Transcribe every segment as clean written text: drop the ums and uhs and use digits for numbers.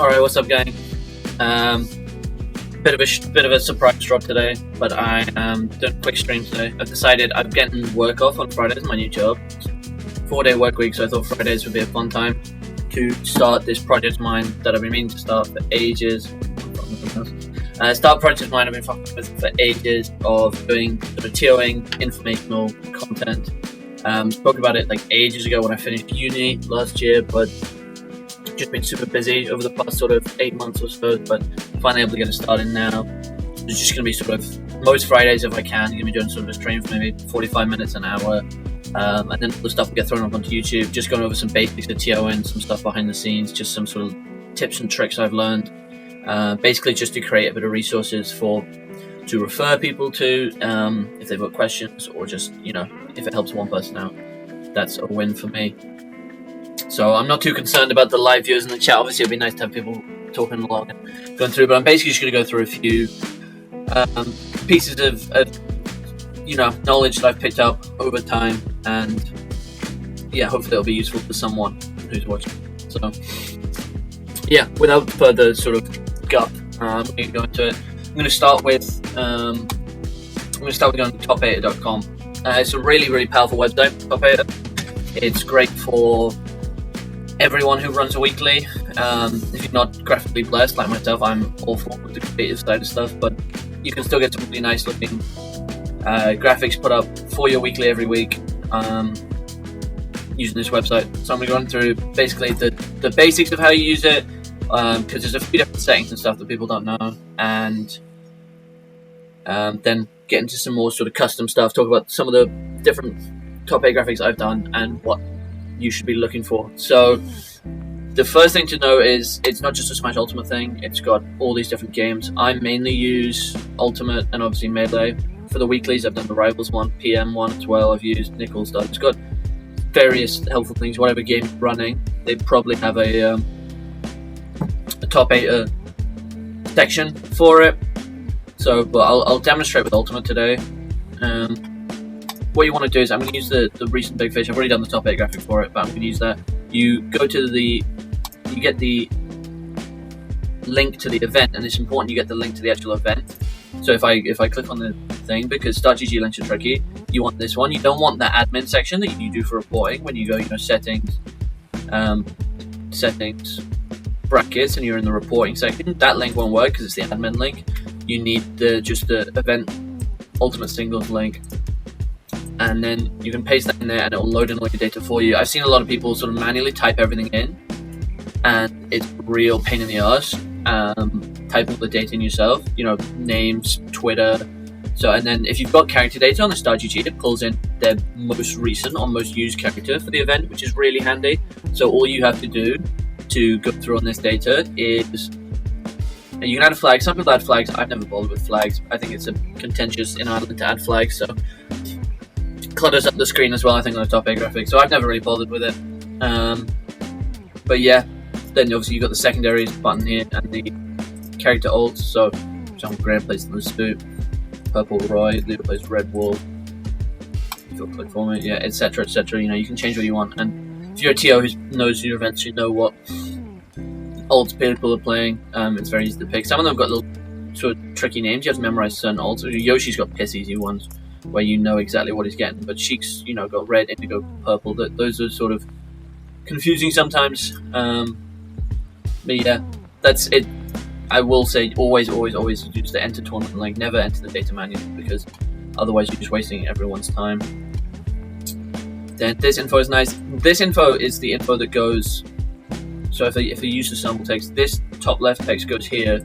Alright, what's up, gang? Bit of a surprise drop today, but I am doing a quick stream today. I've decided I'm getting work off on Fridays, my new job. 4-day work week, so I thought Fridays would be a fun time to start this project of mine that I've been meaning to start for ages. Start project of mine I've been fucking with for ages of doing sort of TOing informational content. Spoke about it like ages ago when I finished uni last year, but just been super busy over the past sort of 8 months or so, but finally able to get it started now. It's just going to be sort of most Fridays if I can, going to be doing sort of a stream for maybe 45 minutes, an hour, and then all the stuff will get thrown up onto YouTube, just going over some basics of TOing, some stuff behind the scenes, just some sort of tips and tricks I've learned, basically just to create a bit of resources to refer people to if they've got questions, or just, if it helps one person out, that's a win for me. So I'm not too concerned about the live viewers in the chat. Obviously, it'd be nice to have people talking along and going through, but I'm basically just going to go through a few pieces of knowledge that I've picked up over time, and hopefully it'll be useful for someone who's watching. So without further sort of guff, I'm going to go into it. I'm going to start with going to top8.com. It's a really, really powerful website, Top8. It's great for everyone who runs a weekly. If you're not graphically blessed like myself, I'm awful with the creative side of stuff, but you can still get some really nice looking graphics put up for your weekly every week using this website. So I'm going to run through basically the basics of how you use it, because there's a few different settings and stuff that people don't know, and then get into some more sort of custom stuff, talk about some of the different top 8 graphics I've done and what you should be looking for. So the first thing to know is it's not just a Smash Ultimate thing, it's got all these different games. I mainly use Ultimate and obviously Melee. For the weeklies, I've done the Rivals one, PM one as well, I've used Nickel stuff. It's got various helpful things, whatever game you're running, they probably have a top 8 section for it. So, but I'll demonstrate with Ultimate today. What you want to do is, I'm going to use the recent Big Fish. I've already done the top 8 graphic for it, but I'm going to use that. You go to you get the link to the event, and it's important you get the link to the actual event. So if I click on the thing, because StartGG links are tricky, you want this one. You don't want that admin section that you do for reporting when you go, settings, brackets, and you're in the reporting section. That link won't work because it's the admin link. You need just the event Ultimate Singles link, and then you can paste that in there and it'll load in all your data for you. I've seen a lot of people sort of manually type everything in, and it's a real pain in the ass typing all the data in yourself, names, Twitter. So, and then if you've got character data on the StartGG, it pulls in their most recent or most used character for the event, which is really handy. So all you have to do to go through on this data is, you can add a flag. Some people add flags. I've never bothered with flags. I think it's a contentious in Ireland to add flags, so clutters up the screen as well, I think, on the top 8 graphic. So I've never really bothered with it. But yeah, then obviously you've got the secondaries button here and the character alts. So, for example, Graham plays the Spoot, Purple Roy, Leo plays Red Wolf, if you'll click for me, etc., etc. You can change what you want. And if you're a TO who knows your events, you know what alts people are playing. It's very easy to pick. Some of them have got little sort of tricky names. You have to memorize certain alts. Yoshi's got piss easy ones where you know exactly what he's getting, but Sheik's got red, indigo, purple. Those are sort of confusing sometimes. But yeah, that's it. I will say always use the enter tournament link. Never enter the data manually, because otherwise you're just wasting everyone's time. Then this info is nice. This info is the info that goes. So if I use the sample text, this top left text goes here.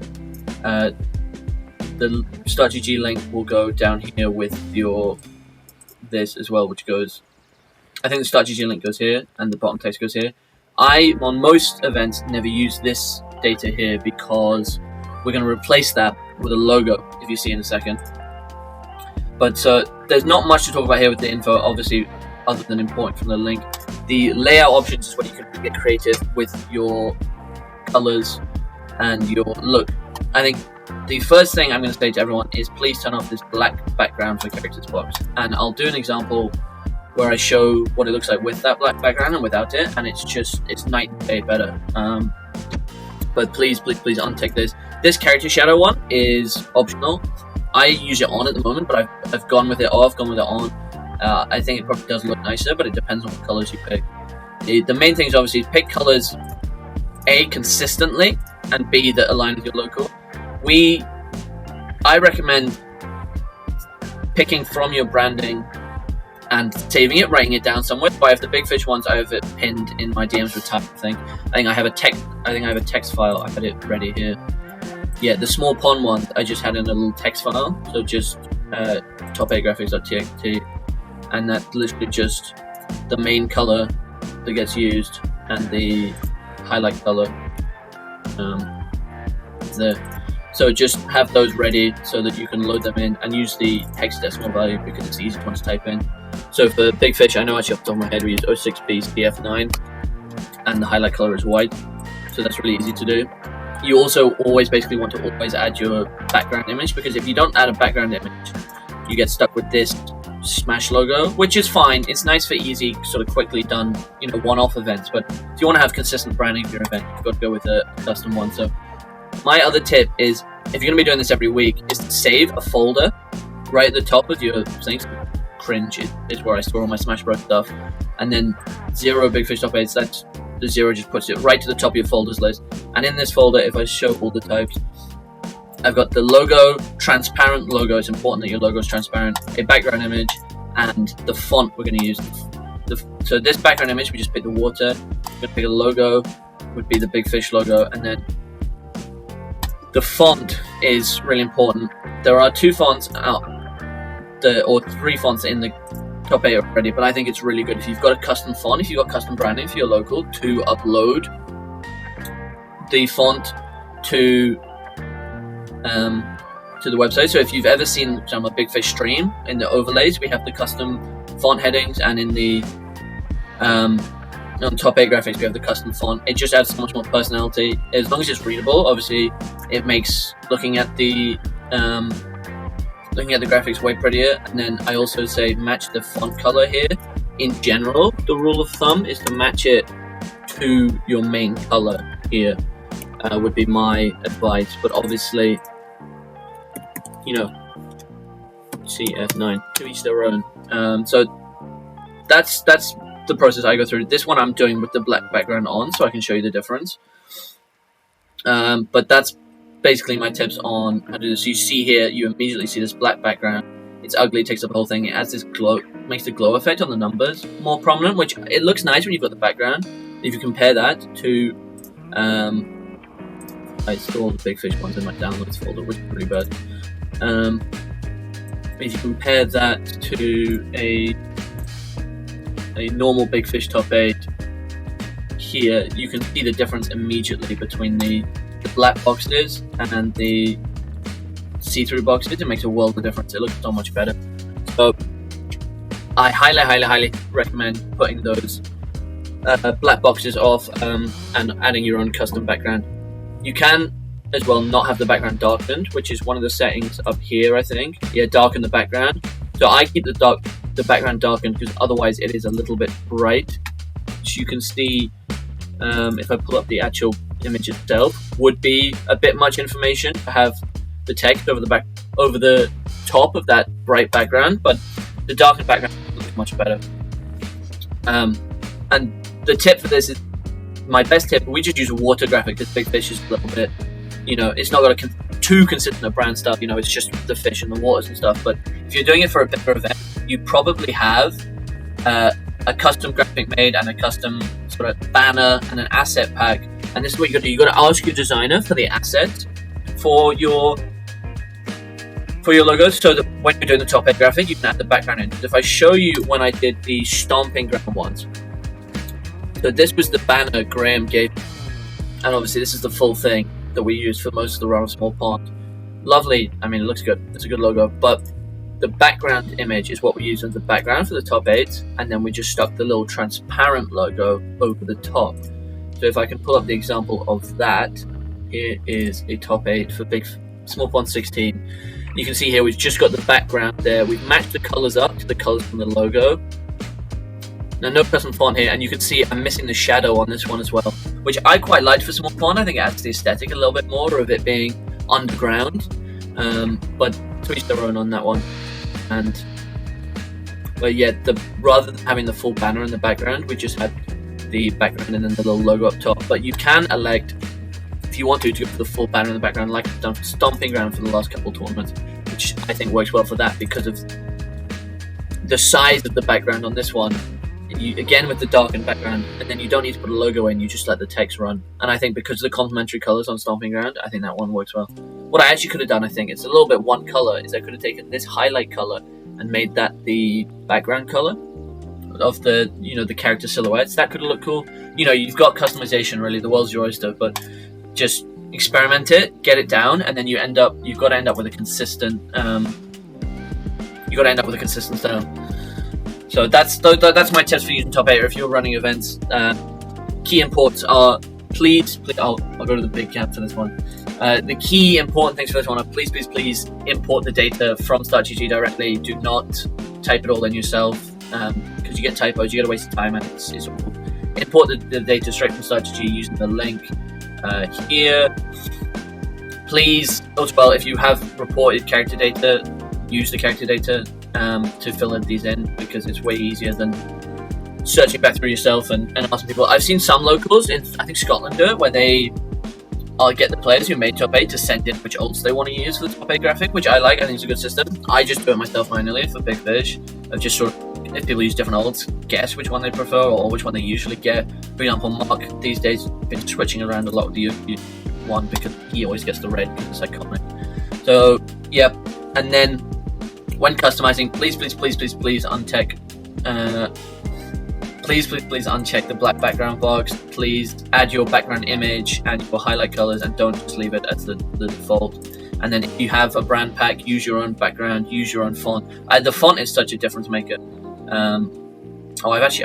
The StartGG link will go down here with this as well, which goes. I think the StartGG link goes here, and the bottom text goes here. I, on most events, never use this data here because we're going to replace that with a logo, if you see in a second. But there's not much to talk about here with the info, obviously, other than important from the link. The layout options is where you can get creative with your colors and your look. I think the first thing I'm going to say to everyone is please turn off this black background for characters box. And I'll do an example where I show what it looks like with that black background and without it, and it's night and day better. but please untick this. This character shadow one is optional. I use it on at the moment, but I've gone with it off, gone with it on. I think it probably does look nicer, but it depends on what colors you pick. The main thing is obviously pick colors A, consistently, and B, that align with your logo. I recommend picking from your branding and saving it, writing it down somewhere. So I have the Big Fish ones. I have it pinned in my DMs with tab. I think I have a text file. I had it ready here. Yeah, the small pond one I just had in a little text file. So just top8graphics.txt, and that's literally just the main color that gets used and the highlight color there. So just have those ready so that you can load them in and use the hexadecimal value because it's the easiest one to type in. So for Big Fish, I know actually off the top of my head we use 06BCF9 and the highlight color is white. So that's really easy to do. You also always basically want to always add your background image, because if you don't add a background image, you get stuck with this Smash logo, which is fine. It's nice for easy, sort of quickly done, one-off events. But if you want to have consistent branding for your event, you've got to go with a custom one. So my other tip is, if you're going to be doing this every week, is to save a folder right at the top of your things. Cringe is where I store all my Smash Bros stuff. And then 0 Big Fish Top 8s, that's the 0 just puts it right to the top of your folders list. And in this folder, if I show all the types, I've got the logo, transparent logo. It's important that your logo is transparent. A background image, and the font we're going to use. So this background image, we just pick the water. We're going to pick a logo, would be the Big Fish logo, and then the font is really important. There are 2 fonts or 3 fonts in the top 8 already, but I think it's really good if you've got a custom font, if you've got custom branding for your local, to upload the font to the website. So if you've ever seen a Big Fish stream, in the overlays we have the custom font headings, and in the on top 8 graphics we have the custom font. It just adds so much more personality. As long as it's readable, obviously it makes looking at the graphics way prettier. And then I also say match the font color here. In general, the rule of thumb is to match it to your main color here, would be my advice. But obviously, CF9, to each their own. So that's the process I go through. This one I'm doing with the black background on, so I can show you the difference. But that's basically my tips on how to do this. So you see here, you immediately see this black background. It's ugly, it takes up the whole thing. It adds this glow, makes the glow effect on the numbers more prominent, which it looks nice when you've got the background. If you compare that to, I store all the Big Fish ones in my downloads folder, which is pretty bad. If you compare that to a normal Big Fish Top 8, here you can see the difference immediately between the black boxes and the see-through boxes. It makes a world of difference. It looks so much better. So I highly recommend putting those black boxes off and adding your own custom background. You can as well not have the background darkened, which is one of the settings up here, I think. Yeah, darken the background. So I keep the background darkened because otherwise it is a little bit bright. Which you can see if I pull up the actual image itself, would be a bit much information to have the text over the top of that bright background, but the darkened background looks much better. And the tip for this is my best tip. We just use a water graphic because Big Fish is a little bit, it's not got too consistent of brand stuff. It's just the fish and the waters and stuff. But if you're doing it for a bigger event, you probably have a custom graphic made and a custom sort of banner and an asset pack. And this is what you got to do. You got to ask your designer for the asset for your logo, so that when you're doing the top 8 graphic, you can add the background in. If I show you when I did the stomping ground ones, so this was the banner Graham gave, and obviously this is the full thing that we use for most of the Run of Small Pond. Lovely. I mean, it looks good. It's a good logo, but the background image is what we use as the background for the top 8, and then we just stuck the little transparent logo over the top. So if I can pull up the example of that, here is a top 8 for Small Pond 16. You can see here we've just got the background there. We've matched the colors up to the colors from the logo. no custom font here, and you can see I'm missing the shadow on this one as well, which I quite liked for small font. I think it adds the aesthetic a little bit more of it being underground, but to each their own on that one. But yeah, rather than having the full banner in the background, we just had the background and then the little logo up top. But you can elect, if you want to go for the full banner in the background, like I've done for Stomping Ground for the last couple of tournaments, which I think works well for that because of the size of the background on this one. Again with the darkened background, and then you don't need to put a logo in, you just let the text run. And I think because of the complementary colours on Stomping Ground, I think that one works well. What I actually could have done, I think, it's a little bit one colour, is I could have taken this highlight colour and made that the background colour of the, the character silhouettes. That could have looked cool. You've got customization, really, the world's your oyster, but just experiment it, get it down, and then you've got to end up with a consistent style. So that's my tips for using Top 8 if you're running events. Key imports are please I'll go to the big cap for this one. The key important things for this one are please import the data from StartGG directly. Do not type it all in yourself, because you get typos, you get a waste of time, and it's awful. Import the data straight from StartGG using the link here. Please, as well, if you have reported character data, use the character data to fill these in, because it's way easier than searching back through yourself and asking people. I've seen some locals in, I think, Scotland do it, where they get the players who made Top 8 to send in which ults they want to use for the Top 8 graphic, which I like. I think it's a good system. I just do it myself manually for Big Fish. I've just sort of, if people use different ults, guess which one they prefer or which one they usually get. For example, Mark these days has been switching around a lot with the UV one because he always gets the red because it's iconic. So, yeah. And then when customizing, please uncheck please uncheck the black background box. Please add your background image and your highlight colors, and don't just leave it as the default. And then if you have a brand pack, use your own background, use your own font. The font is such a difference maker. I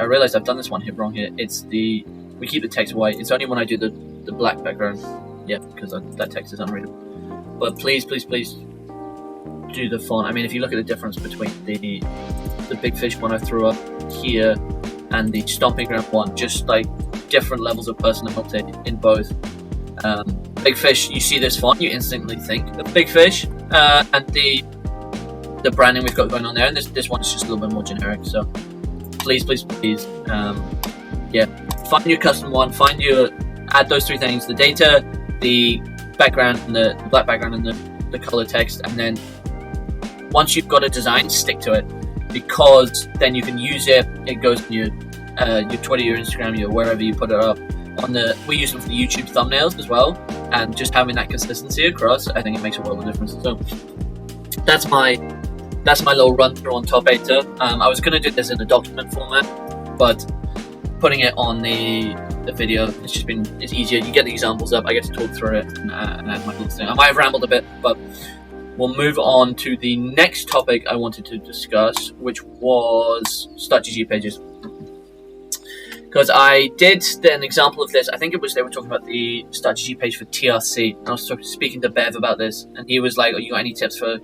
realized I've done this one wrong here. We keep the text white. It's only when I do the black background, because that text is unreadable. But please do the font. I mean, if you look at the difference between the Big Fish one I threw up here and the Stomping Ground one, just like different levels of personality in both. Big Fish, you see this font, you instantly think of Big Fish, and the branding we've got going on there, and this one's just a little bit more generic. So please, find your custom one, add those three things: the data, the background, and the black background, and the color text, and then once you've got a design, stick to it, because then you can use it. It goes in your Twitter, your Instagram, your wherever you put it up. We use them for the YouTube thumbnails as well, and just having that consistency across, I think it makes a world of difference. So that's my little run through on Top 8. I was going to do this in a document format, but putting it on the video, it's easier. You get the examples up, I get to talk through it and add my little thing. I might have rambled a bit, but we'll move on to the next topic I wanted to discuss, which was StartGG pages. Because I did an example of this. I think they were talking about the StartGG page for TRC. And I was speaking to Bev about this, and he was like, "You got any tips for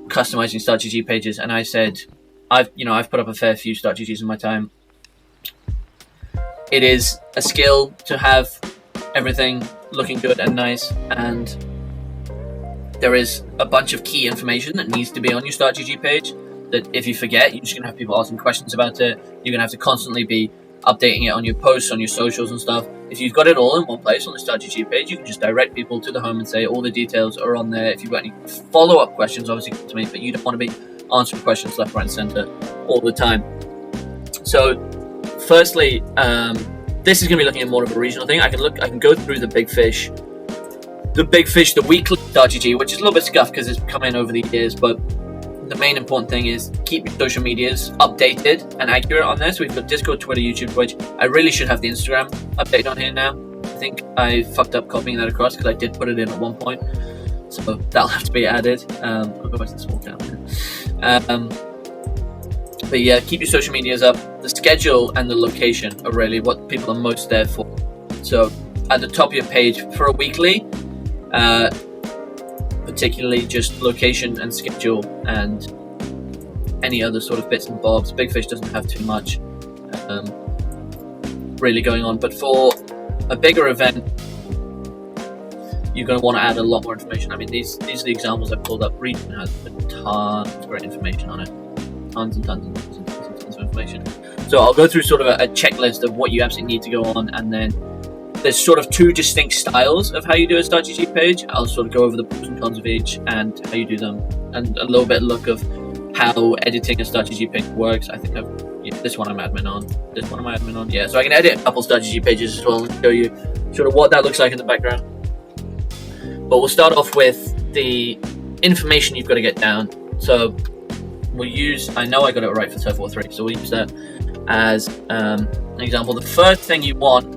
customizing StartGG pages?" And I said, "I've put up a fair few StartGGs in my time. It is a skill to have everything looking good and nice, and there is a bunch of key information that needs to be on your StartGG page that if you forget, you're just going to have people asking questions about it. You're going to have to constantly be updating it on your posts, on your socials and stuff. If you've got it all in one place on the StartGG page, you can just direct people to the home and say all the details are on there. If you've got any follow-up questions, obviously come to me, but you don't want to be answering questions left, right, and center all the time. So, firstly, this is going to be looking at more of a regional thing. I can go through the Big Fish, the weekly StartGG, which is a little bit scuffed because it's come in over the years, but the main important thing is keep your social medias updated and accurate on this. We've got Discord, Twitter, YouTube, Twitch. I really should have the Instagram update on here now. I think I fucked up copying that across because I did put it in at one point. So that'll have to be added. Otherwise it's small down. But yeah, keep your social medias up. The schedule and the location are really what people are most there for. So at the top of your page for a weekly, particularly just location and schedule and any other sort of bits and bobs. Big Fish doesn't have too much. really going on. But for a bigger event, you're going to want to add a lot more information. I mean, these are the examples I've pulled up. Region has a ton of great information on it. Tons and tons and tons and tons and tons of information. So I'll go through sort of a checklist of what you absolutely need to go on, and then there's sort of two distinct styles of how you do a StartGG page. I'll sort of go over the pros and cons of each and how you do them, and a little bit look of how editing a StartGG page works. I think this one I'm admin on. This one I'm admin on. Yeah, so I can edit a couple StartGG pages as well and show you sort of what that looks like in the background. But we'll start off with the information you've got to get down. So we'll use, I know I got it right for Turf War 3, so we'll use that as an example. The first thing you want,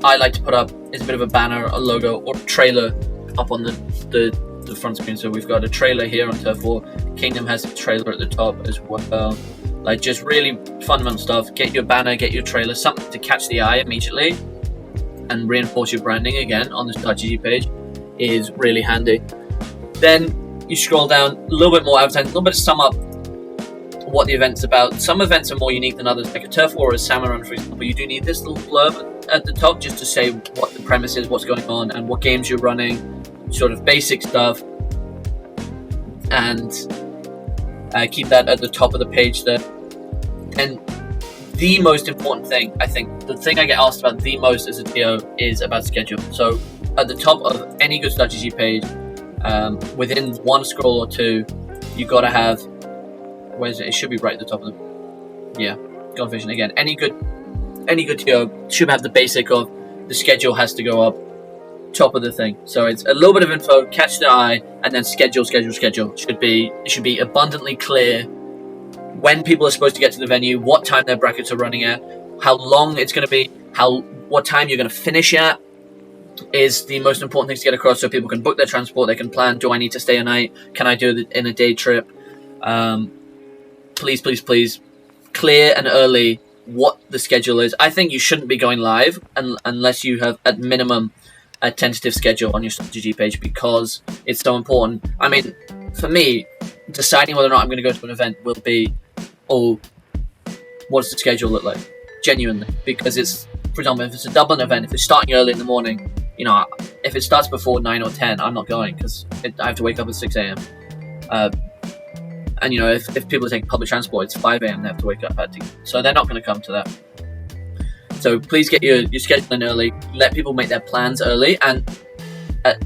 I like to put up, is a bit of a banner, a logo, or a trailer up on the front screen. So we've got a trailer here on Turf War. Kingdom has a trailer at the top as well. Like, just really fundamental stuff. Get your banner, get your trailer, something to catch the eye immediately and reinforce your branding again on the StartGG page is really handy. Then you scroll down, a little bit more advertising, a little bit to sum up what the event's about. Some events are more unique than others, like a Turf War or a Salmon Run, for example. You do need this little blurb at the top just to say what the premise is, what's going on, and what games you're running, sort of basic stuff, and keep that at the top of the page there. And the most important thing, I think, the thing I get asked about the most as a TO is about schedule. So at the top of any good StartGG page, within one scroll or two, you got to have, where is it? It should be right at the top of the, yeah, Gone Fishing again. Any good TO should have the basic of the schedule has to go up top of the thing. So it's a little bit of info, catch the eye, and then schedule should be abundantly clear when people are supposed to get to the venue, what time their brackets are running at, how long it's going to be, what time you're going to finish at is the most important things to get across, so people can book their transport, they can plan, do I need to stay a night, can I do it in a day trip? Please clear and early what the schedule is. I think you shouldn't be going live unless you have at minimum a tentative schedule on your StartGG page, because it's so important. I mean, for me, deciding whether or not I'm going to go to an event will be, what does the schedule look like? Genuinely. Because it's, for example, if it's a Dublin event, if it's starting early in the morning, you know, if it starts before 9 or 10, I'm not going, because I have to wake up at 6 a.m. And, you know, if people are taking public transport, it's 5 a.m. they have to wake up at. So they're not going to come to that. So please get your schedule in early. Let people make their plans early, and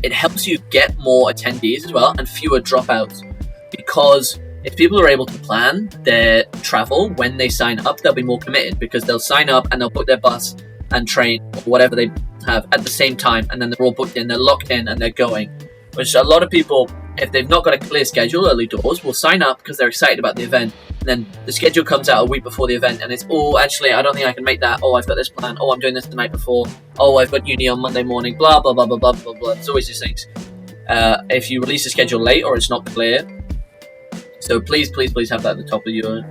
it helps you get more attendees as well and fewer dropouts. Because if people are able to plan their travel when they sign up, they'll be more committed, because they'll sign up and they'll book their bus and train or whatever they have at the same time, and then they're all booked in, they're locked in, and they're going. Which a lot of people, if they've not got a clear schedule early doors, will sign up because they're excited about the event, and then the schedule comes out a week before the event, and it's, actually, I don't think I can make that. I've got this plan. I'm doing this the night before. I've got uni on Monday morning. Blah blah blah blah blah blah blah. It's always these things. If you release a schedule late or it's not clear, so please have that at the top of your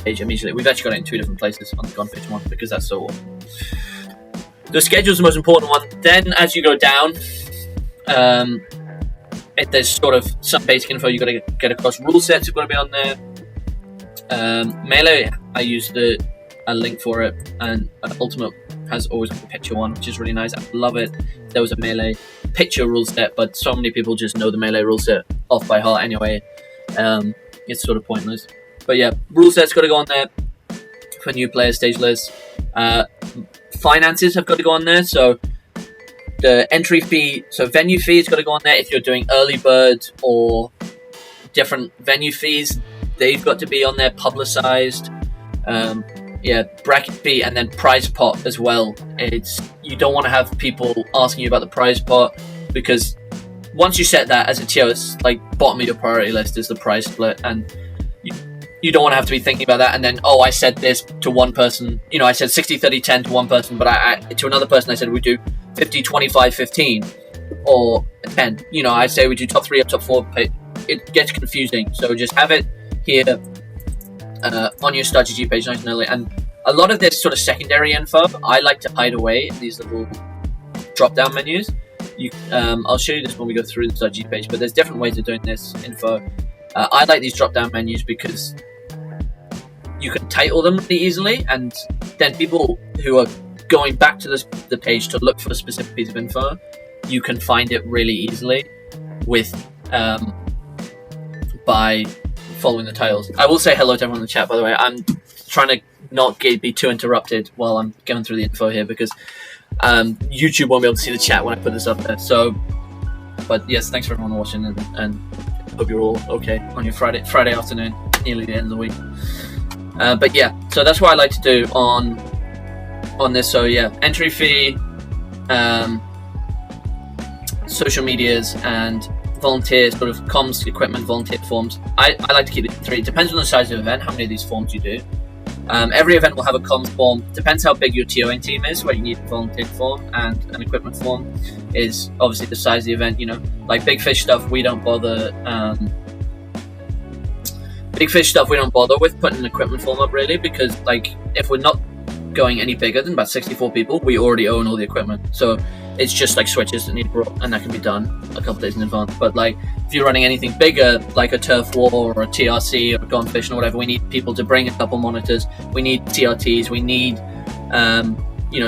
page immediately. We've actually got it in 2 different places on the Gone Fishing one, because that's so awesome. The schedule's the most important one. Then as you go down, there's sort of some basic info you've got to get across. Rule sets have got to be on there. Melee, I used a link for it, and Ultimate has always got a picture one, which is really nice. I love it. There was a Melee picture rule set, but so many people just know the Melee rule set off by heart anyway. It's sort of pointless. But yeah, rule sets got to go on there for new players, stage lists. Finances have got to go on there, so the entry fee, so venue fee has got to go on there. If you're doing early bird or different venue fees, they've got to be on there, publicized. Bracket fee, and then prize pot as well. You don't want to have people asking you about the prize pot, because once you set that as a TO, it's like bottom of your priority list is the prize split, and you don't want to have to be thinking about that, and then, I said this to one person, I said 60, 30, 10 to one person, but I to another person I said we do 50, 25, 15, or 10. I say we do top 3 or top 4. It gets confusing, so just have it here on your StartGG page nice and early. And a lot of this sort of secondary info, I like to hide away in these little drop-down menus. I'll show you this when we go through the StartGG page, but there's different ways of doing this info. I like these drop-down menus because you can title them really easily, and then people who are going back to the page to look for a specific piece of info, you can find it really easily with by following the titles. I will say hello to everyone in the chat, by the way. I'm trying to not be too interrupted while I'm going through the info here, because YouTube won't be able to see the chat when I put this up there. So, but yes, thanks for everyone watching, and hope you're all okay on your Friday afternoon, nearly the end of the week. But yeah, so that's what I like to do on this. So yeah, entry fee, social medias, and volunteer sort of comms, equipment, volunteer forms. I like to keep it 3. It depends on the size of the event, how many of these forms you do. Every event will have a comms form. Depends how big your TOing team is, where you need a volunteer form, and an equipment form is obviously the size of the event. You know, like big fish stuff, we don't bother. Big fish stuff, we don't bother with putting an equipment form up, really, because like if we're not going any bigger than about 64 people, we already own all the equipment. So it's just like switches that need brought, and that can be done a couple days in advance. But like if you're running anything bigger, like a turf war or a TRC or a gone fishing or whatever, we need people to bring a couple monitors. We need TRTs. We need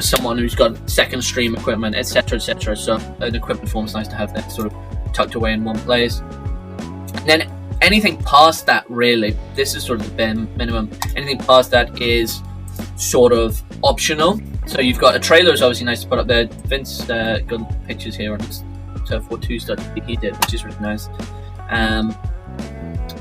someone who's got second stream equipment, etc., etc. So an equipment form is nice to have that sort of tucked away in one place. And then anything past that, really, this is sort of the bare minimum. Anything past that is sort of optional. So you've got a trailer, is obviously nice to put up there. Vince got pictures here on his Turf War 2 stuff he did, which is really nice.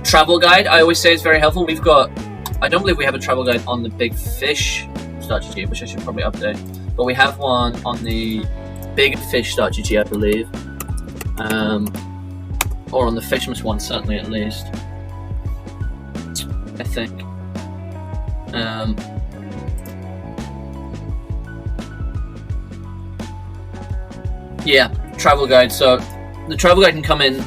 Travel guide, I always say, is very helpful. I don't believe we have a travel guide on the Big Fish Start.gg, which I should probably update. But we have one on the Big Fish Start.gg, I believe. Or on the Fishmas one, certainly, at least. I think. Yeah, travel guide. So the travel guide can come in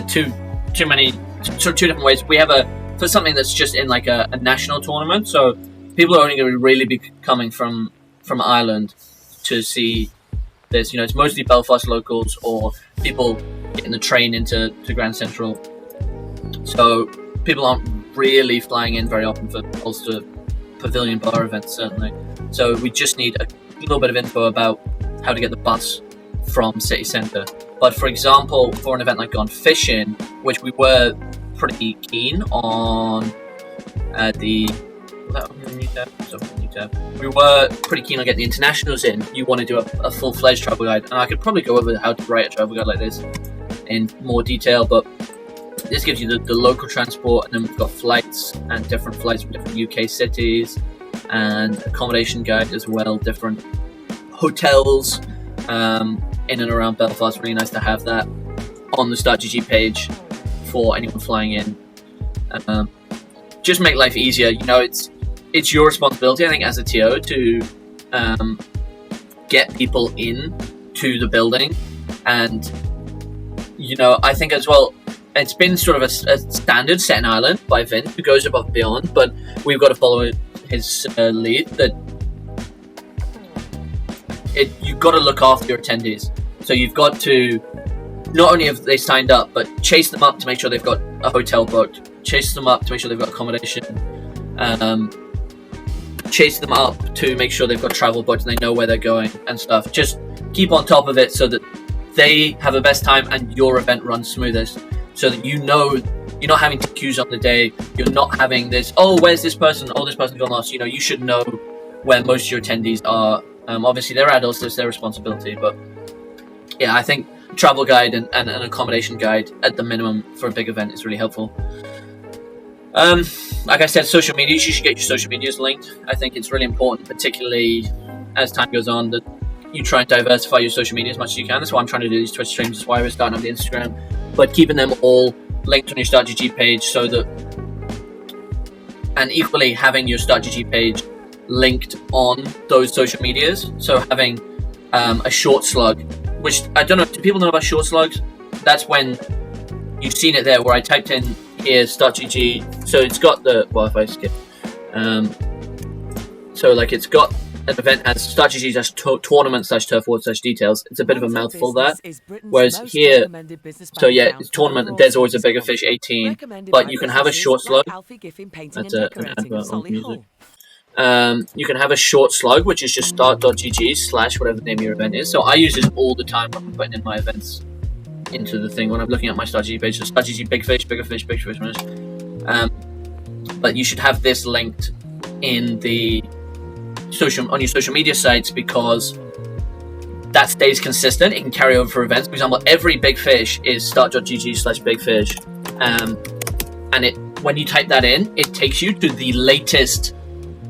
two different ways. We have for something that's just in like a national tournament. So people are only going to really be coming from Ireland to see this. You know, it's mostly Belfast locals or people getting the train into Grand Central. So people aren't really flying in very often for Ulster Pavilion Bar events, certainly. So we just need a little bit of info about how to get the bus from city centre. But for example, for an event like Gone Fishing, which we were pretty keen on we were pretty keen on getting the internationals in. You want to do a full-fledged travel guide, and I could probably go over how to write a travel guide like this in more detail, but this gives you the local transport, and then we've got flights and different flights from different UK cities, and accommodation guide as well, different hotels in and around Belfast. Really nice to have that on the Start.gg page for anyone flying in. Just make life easier. You know, it's your responsibility, I think, as a TO to get people in to the building. And you know, I think as well, it's been sort of a standard set in Ireland by Vince, who goes above and beyond, but we've got to follow his lead, that you've got to look after your attendees. So you've got to, not only have they signed up, but chase them up to make sure they've got a hotel booked, chase them up to make sure they've got accommodation, chase them up to make sure they've got travel booked and they know where they're going and stuff. Just keep on top of it so that they have the best time and your event runs smoothest, so that you know you're not having to queues on the day, you're not having this, oh, where's this person, oh, this person's gone lost. You know, you should know where most of your attendees are. Obviously they're adults, so it's their responsibility, but yeah, I think travel guide and an accommodation guide at the minimum for a big event is really helpful. Like I said, social media, you should get your social medias linked. I think it's really important, particularly as time goes on, that you try and diversify your social media as much as you can. That's why I'm trying to do these Twitch streams. That's why we're starting up the Instagram, but keeping them all linked on your Start.gg page, so that, and equally having your Start.gg page linked on those social medias. So having a short slug, which I don't know, do people know about short slugs? That's when you've seen it there, where I typed in here Start.gg, so it's got the, well, if I skip, so like it's got an event has start GG tournament turf war details. It's a bit of a mouthful that. Whereas here, so yeah, it's tournament. There's always a bigger fish 18, but you can have a short slug. That's an advert on music. You can have a short slug, which is just start.gg / whatever the name of your event is. So I use this all the time when I'm putting in my events into the thing when I'm looking at my start.gg page. So start.gg big fish, bigger fish, big fish. But you should have this linked in the on your social media sites because that stays consistent. It can carry over for events. For example, every big fish is start.gg / big fish, and when you type that in, it takes you to the latest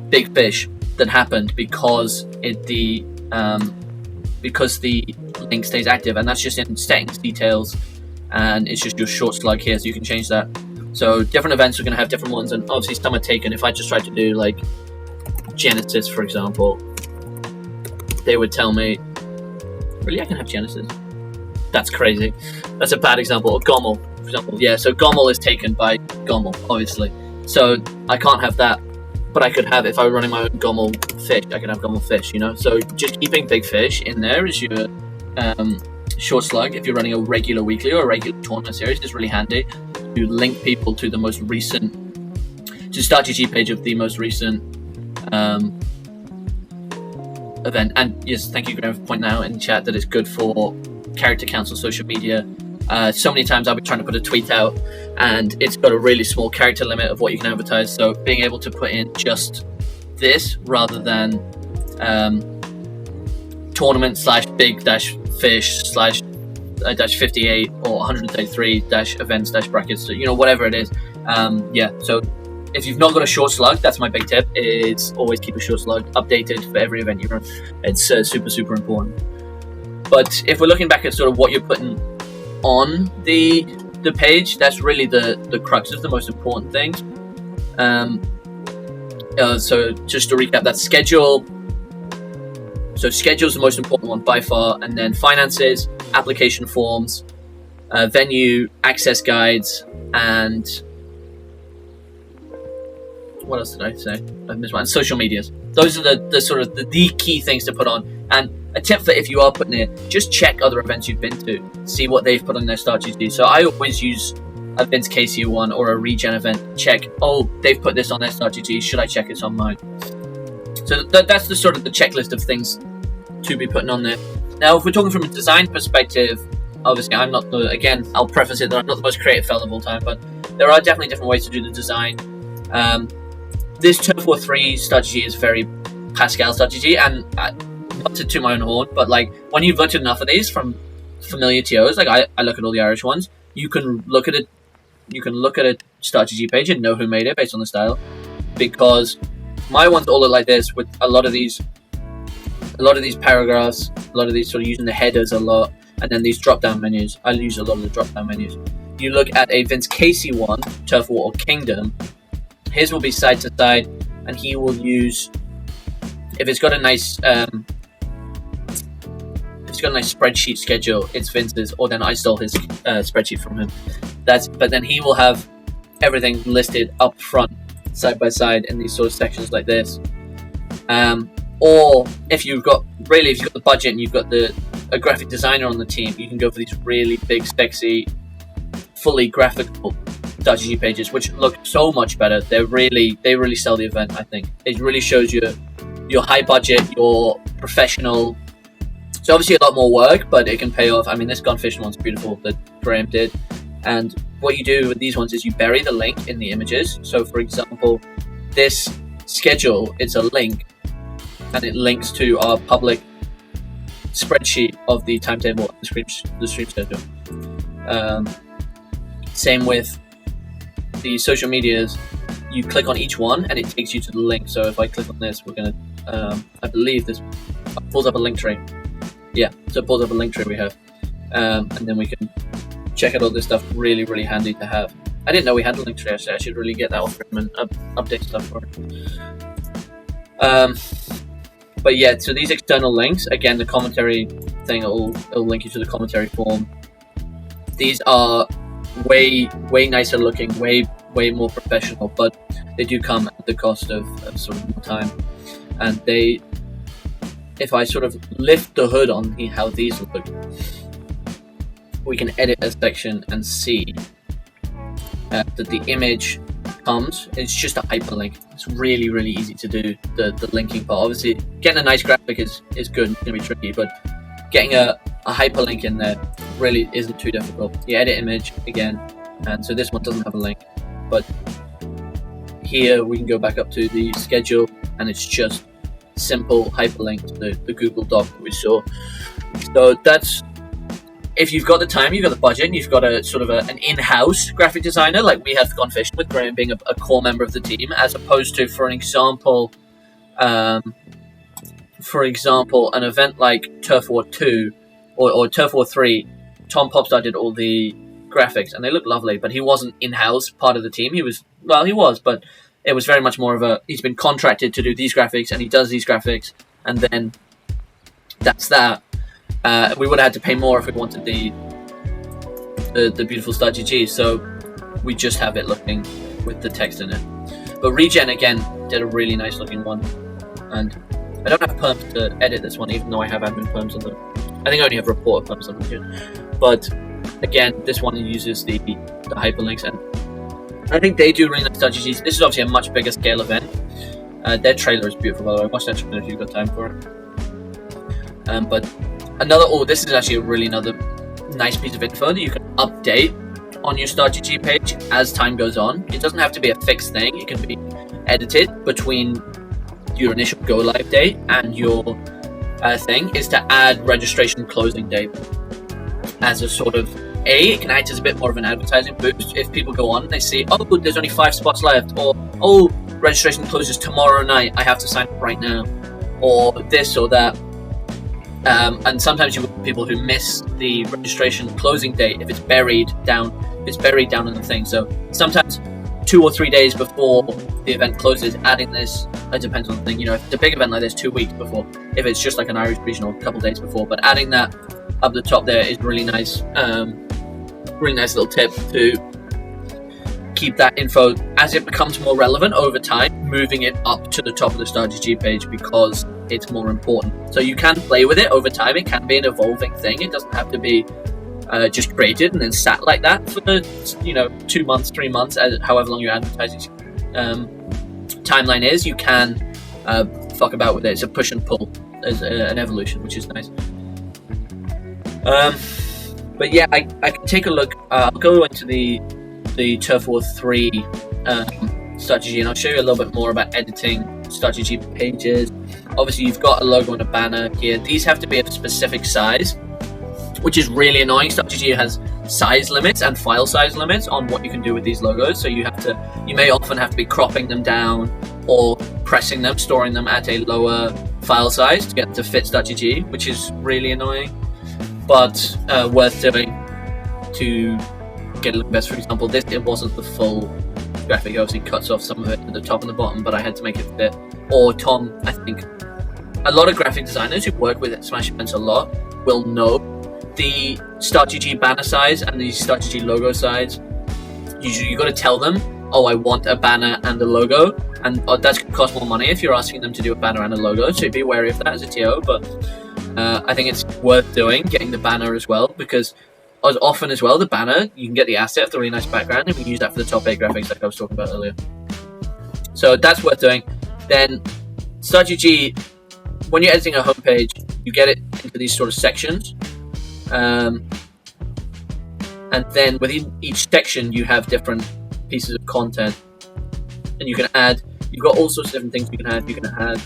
big fish that happened because the link stays active, and that's just in settings details, and it's just your short slug here, so you can change that. So different events are going to have different ones, and obviously some are taken. If I just tried to do like Genesis, for example, they would tell me, really, I can have Genesis? That's crazy. That's a bad example. Or Gommel, for example. Yeah, so Gommel is taken by Gommel, obviously. So I can't have that, but I could have, if I were running my own Gommel fish, I could have Gommel fish, you know? So just keeping big fish in there is your short slug. If you're running a regular weekly or a regular tournament series, is really handy to link people to the most recent, to start GG page of the most recent event. And yes, thank you, Graham, for pointing out in the chat that it's good for character counts on social media. So many times I'll be trying to put a tweet out and it's got a really small character limit of what you can advertise. So being able to put in just this rather than tournament / big - fish / 58 or 133 - events - brackets, you know, whatever it is. Yeah, so if you've not got a short slug, that's my big tip, is always keep a short slug updated for every event you run. It's super important. But if we're looking back at sort of what you're putting on the page, that's really the crux of the most important thing. So just to recap, that schedule. So schedule's the most important one by far, and then finances, application forms, venue, access guides, and what else did I say? I missed one. Social medias. Those are the sort of the key things to put on. And a tip for if you are putting it, just check other events you've been to, see what they've put on their start GG. So I always use a Vince Casey one or a regen event. Check, oh, they've put this on their start GG. Should I check it on mine? So that's the sort of the checklist of things to be putting on there. Now, if we're talking from a design perspective, obviously I'm not again, I'll preface it that I'm not the most creative fella of all time, but there are definitely different ways to do the design. This Turf War 3 strategy is very Pascal strategy, and not to toot my own horn, but like when you've looked at enough of these from familiar TOs, like I look at all the Irish ones, you can look at it. You can look at a strategy page and know who made it based on the style, because my ones all look like this with a lot of these paragraphs, a lot of these sort of using the headers a lot, and then these drop-down menus. I use a lot of the drop-down menus. You look at a Vince Casey one, Turf War or Kingdom. His will be side to side, and he will use, if it's got a nice spreadsheet schedule, it's Vince's, or then I stole his spreadsheet from him. But then he will have everything listed up front, side by side, in these sort of sections like this. Or if you've got the budget and you've got a graphic designer on the team, you can go for these really big, sexy, fully graphical strategy pages, which look so much better. They really sell the event. I think it really shows you your high budget, your professional. It's obviously a lot more work, but it can pay off. I mean, this gun fishing one's beautiful that Graham did. And what you do with these ones is you bury the link in the images. So, for example, this schedule, it's a link, and it links to our public spreadsheet of the timetable, the stream schedule. Same with the social medias. You click on each one, and it takes you to the link. So if I click on this, we're gonna, I believe this pulls up a link tree. Yeah, so it pulls up a link tree we have, and then we can check out all this stuff. Really handy to have. I didn't know we had a link tree. Actually, I should really get that off him and update stuff for it. But yeah, so these external links, again, the commentary thing, it'll link you to the commentary form. These are way nicer looking, way more professional, but they do come at the cost of sort of more time, and they if I sort of lift the hood on how these look, we can edit a section and see that the image comes. It's just a hyperlink. It's really, really easy to do the linking part. Obviously, getting a nice graphic is good. It's going to be tricky, but getting a hyperlink in there really isn't too difficult. You edit image again, and so this one doesn't have a link, but here we can go back up to the schedule, and it's just simple hyperlink to the Google Doc that we saw. So that's, if you've got the time, you've got the budget, and you've got a sort of an in-house graphic designer, like we have gone fishing with Graham being a core member of the team, as opposed to, for example, an event like Turf War 2 or Turf War 3. Tom Popstar did all the graphics, and they look lovely, but he wasn't in-house part of the team. He was, but it was very much more of he's been contracted to do these graphics, and he does these graphics, and then that's that. We would have had to pay more if we wanted the beautiful StartGG, so we just have it looking with the text in it. But Regen, again, did a really nice looking one, and I don't have perms to edit this one, even though I have admin perms on them. I think I only have reporter perms on them, but again, this one uses the hyperlinks, and I think they do really nice StartGGs. This is obviously a much bigger scale event. Their trailer is beautiful, by the way. Watch that trailer if you've got time for it. But this is actually another nice piece of info that you can update on your StartGG page as time goes on. It doesn't have to be a fixed thing. It can be edited between your initial go live date and your thing is to add registration closing date as a sort of it can act as a bit more of an advertising boost. If people go on and they see, oh, there's only 5 spots left, or oh, registration closes tomorrow night, I have to sign up right now, or this or that. And sometimes you have people who miss the registration closing date if it's buried down in the thing. So sometimes 2 or 3 days before the event closes, adding this, it depends on the thing. You know, if it's a big event like this, 2 weeks before. If it's just like an Irish regional, a couple days before. But adding that up the top there is really nice. Really nice little tip to keep that info as it becomes more relevant over time, moving it up to the top of the StartGG page because it's more important. So you can play with it over time. It can be an evolving thing. It doesn't have to be just created and then sat like that for 2 months, 3 months, however long your advertising timeline is. You can fuck about with it. It's a push and pull as an evolution, which is nice. But yeah, I can take a look. I'll go into the Turf War 3 StartGG, and I'll show you a little bit more about editing StartGG pages. Obviously, you've got a logo and a banner here. These have to be of a specific size, which is really annoying. StartGG has size limits and file size limits on what you can do with these logos. So you may often have to be cropping them down or pressing them, storing them at a lower file size to get them to fit StartGG, which is really annoying, but worth doing to get a look best. For example, it wasn't the full graphic. It obviously cuts off some of it at the top and the bottom, but I had to make it fit. Or Tom, I think a lot of graphic designers who work with Smash events a lot will know the StartGG banner size and the StartGG logo size. Usually you got to tell them, oh, I want a banner and a logo, and that's going to cost more money if you're asking them to do a banner and a logo, so be wary of that as a TO. But I think it's worth getting the banner as well, because as often as well, the banner, you can get the asset of the really nice background, and we can use that for the top 8 graphics like I was talking about earlier. So that's worth doing. Then StartGG, when you're editing a homepage, you get it into these sort of sections. And then within each section, you have different pieces of content. And you've got all sorts of different things you can add. You can add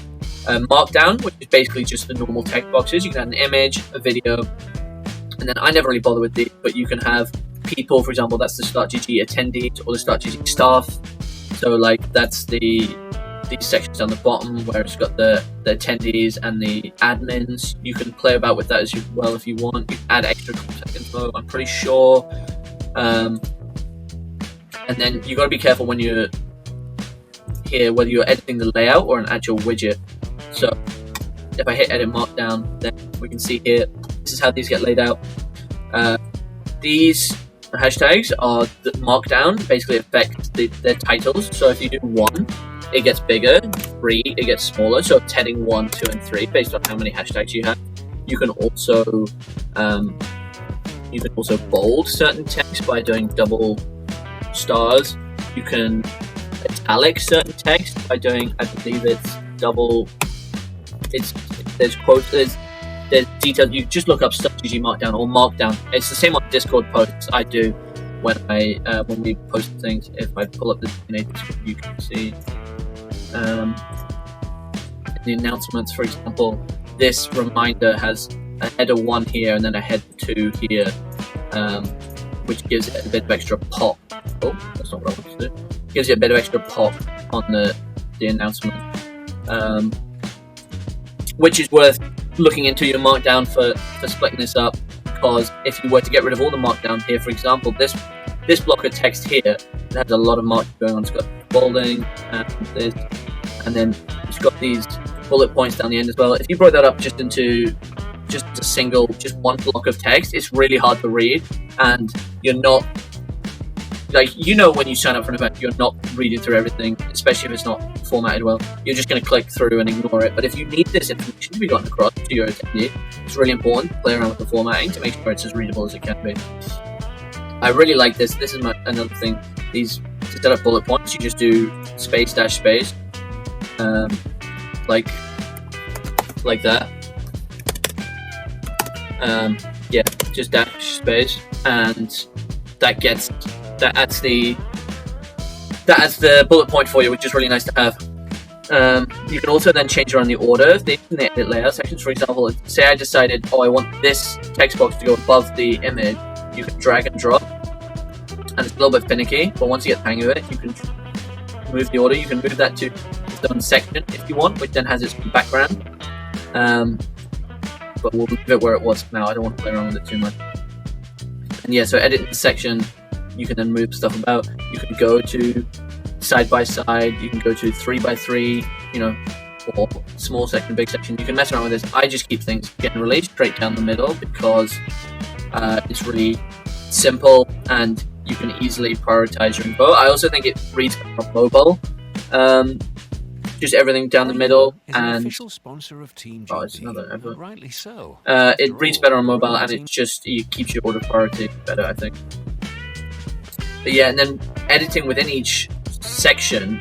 Markdown, which is basically just the normal text boxes. You can add an image, a video, and then I never really bother with these, but you can have people, for example, that's the StartGG attendees or the StartGG staff. So like that's these sections down the bottom where it's got the attendees and the admins. You can play about with that as well if you want. You can add extra contact info, I'm pretty sure. And then you got to be careful when you're here, whether you're editing the layout or an actual widget. So if I hit edit markdown, then we can see here, this is how these get laid out. These hashtags are the markdown, basically affect their titles. So if you do 1, it gets bigger. 3, it gets smaller. So it's heading 1, 2, and 3 based on how many hashtags you have. You can also bold certain text by doing double stars. You can italic certain text by doing, I believe it's double. There's quotes. There's details. You just look up strategy markdown or markdown. It's the same on Discord posts I do when we post things. If I pull up the you can see the announcements. For example, this reminder has a header 1 here and then a header 2 here, which gives it a bit of extra pop. Oh, that's not what I want to do. Gives it a bit of extra pop on the announcement, which is worth looking into your markdown for splitting this up, because if you were to get rid of all the markdown here, for example, this block of text here, it has a lot of marking going on. It's got bolding and this, and then it's got these bullet points down the end as well. If you brought that up just into just one block of text, it's really hard to read, and you're not, like, when you sign up for an event, you're not reading through everything, especially if it's not formatted well. You're just going to click through and ignore it. But if you need this information to be gotten across to your attendee, it's really important to play around with the formatting to make sure it's as readable as it can be. I really like this. This is another thing. To set up bullet points, you just do space dash space, like that. Just dash space, and that adds the bullet point for you, which is really nice to have. You can also then change around the order in the edit layout sections. For example, say I decided, I want this text box to go above the image. You can drag and drop, and it's a little bit finicky, but once you get the hang of it, you can move the order. You can move that to its own section if you want, which then has its background. But we'll leave it where it was now. I don't want to play around with it too much. And yeah, so edit the section. You can then move stuff about. You can go to side by side. You can go to 3x3. Or small section, big section. You can mess around with this. I just keep things generally straight down the middle because it's really simple and you can easily prioritize your info. I also think it reads on mobile. Just everything down the middle, and official sponsor of Team GP, it's another effort. Rightly so. It reads better on mobile, and it keeps your order priority better, I think. But yeah, and then editing within each section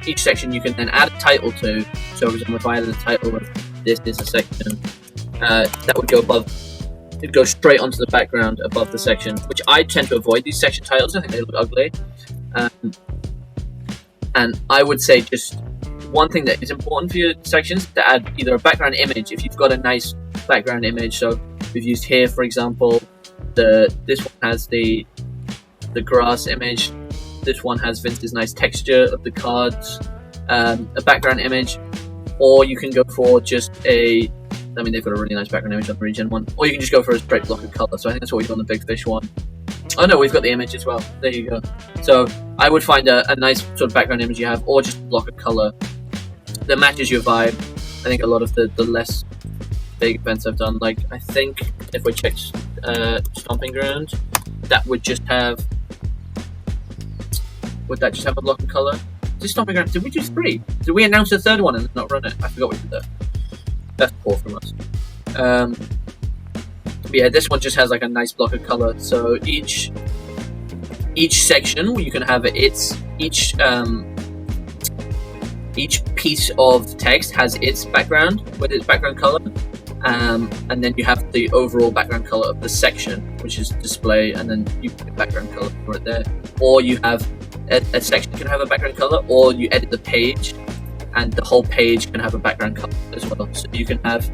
you can then add a title to. So for example, if I added the title of this is a section, that would go above. It'd go straight onto the background above the section, which I tend to avoid these section titles. I think they look ugly, and I would say just one thing that is important for your sections to add either a background image if you've got a nice background image. So we've used here, for example, this one has the grass image. This one has Vince's nice texture of the cards, a background image, or you can go for just they've got a really nice background image on the Regen one, or you can just go for a straight block of color. So I think that's what we do on the Big Fish one. Oh no, we've got the image as well. There you go. So I would find a nice sort of background image you have, or just a block of color that matches your vibe. I think a lot of the less big events I've done, like I think if we check Stomping Ground, that would just have. Would that just have a block of color? Just Stomping Ground. Did we do 3? Did we announce a 3rd one and not run it? I forgot we did that. That's poor from us. But yeah, this one just has like a nice block of color. So each section you can have each piece of text has its background with its background color, and then you have the overall background color of the section, which is display, and then you put the background color for it there. Or you have a section can have a background color, or you edit the page and the whole page can have a background color as well. So you can have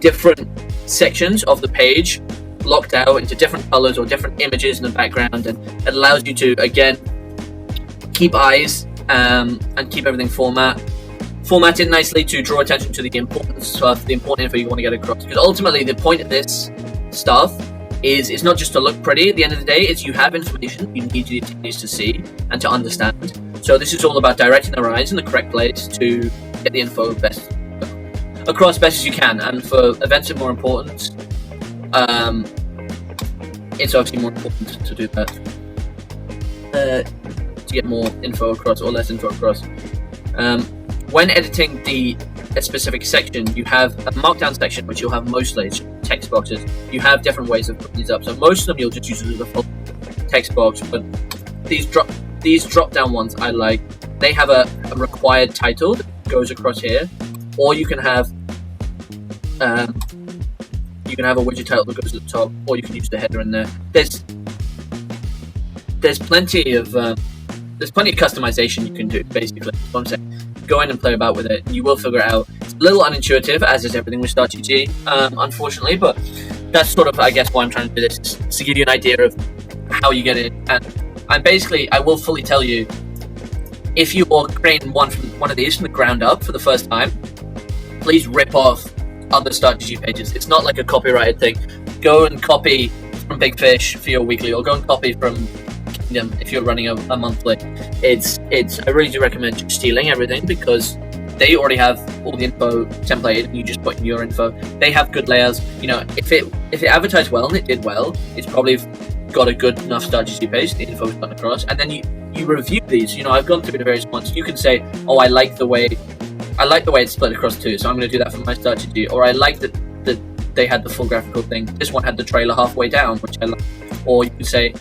different sections of the page blocked out into different colors or different images in the background, and it allows you to again keep eyes and keep everything formatted nicely to draw attention to the important stuff, the important info you want to get across. Because ultimately the point of this stuff is it's not just to look pretty. At the end of the day, it's you have information you need the attendees to see and to understand. So this is all about directing their eyes in the correct place to get the info best across best as you can. And for events that are more important, it's obviously more important to do that, to get more info across or less info across. When editing the a specific section. You have a markdown section, which you'll have mostly text boxes. You have different ways of putting these up. So most of them you'll just use as a full text box, but these drop down ones I like. They have a required title that goes across here, or you can have a widget title that goes at the top, or you can use the header in there. There's plenty of customization you can do. Basically, that's what I'm saying. Go in and play about with it. You will figure it out. It's a little unintuitive, as is everything with StartGG, unfortunately. But that's sort of, I guess, why I'm trying to do this, is to give you an idea of how you get it. And basically, I will fully tell you, if you are creating one of these from the ground up for the first time, please rip off other StartGG pages. It's not like a copyrighted thing. Go and copy from Big Fish for your weekly, or go and copy from Kingdom if you're running a monthly. I really do recommend just stealing everything, because they already have all the info templated and you just put in your info. They have good layouts. If it advertised well and it did well, it's probably got a good enough StartGG page. The info is gotten across, and then you review these. I've gone through the various ones. You can say, oh, I like the way it's split across two, so I'm going to do that for my StartGG. Or I like that they had the full graphical thing. This one had the trailer halfway down, which I like. Or you can say,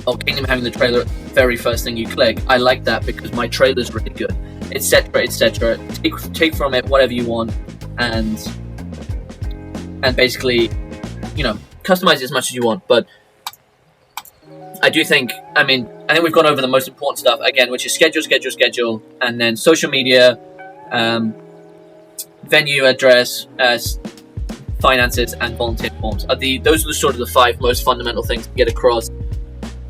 oh, Kingdom having the trailer very first thing you click. I like that because my trailer's really good, etc., etc. Take from it whatever you want, and basically, customize it as much as you want. But I think we've gone over the most important stuff again, which is schedule, and then social media, venue, address, finances, and volunteer forms. Those are the 5 most fundamental things to get across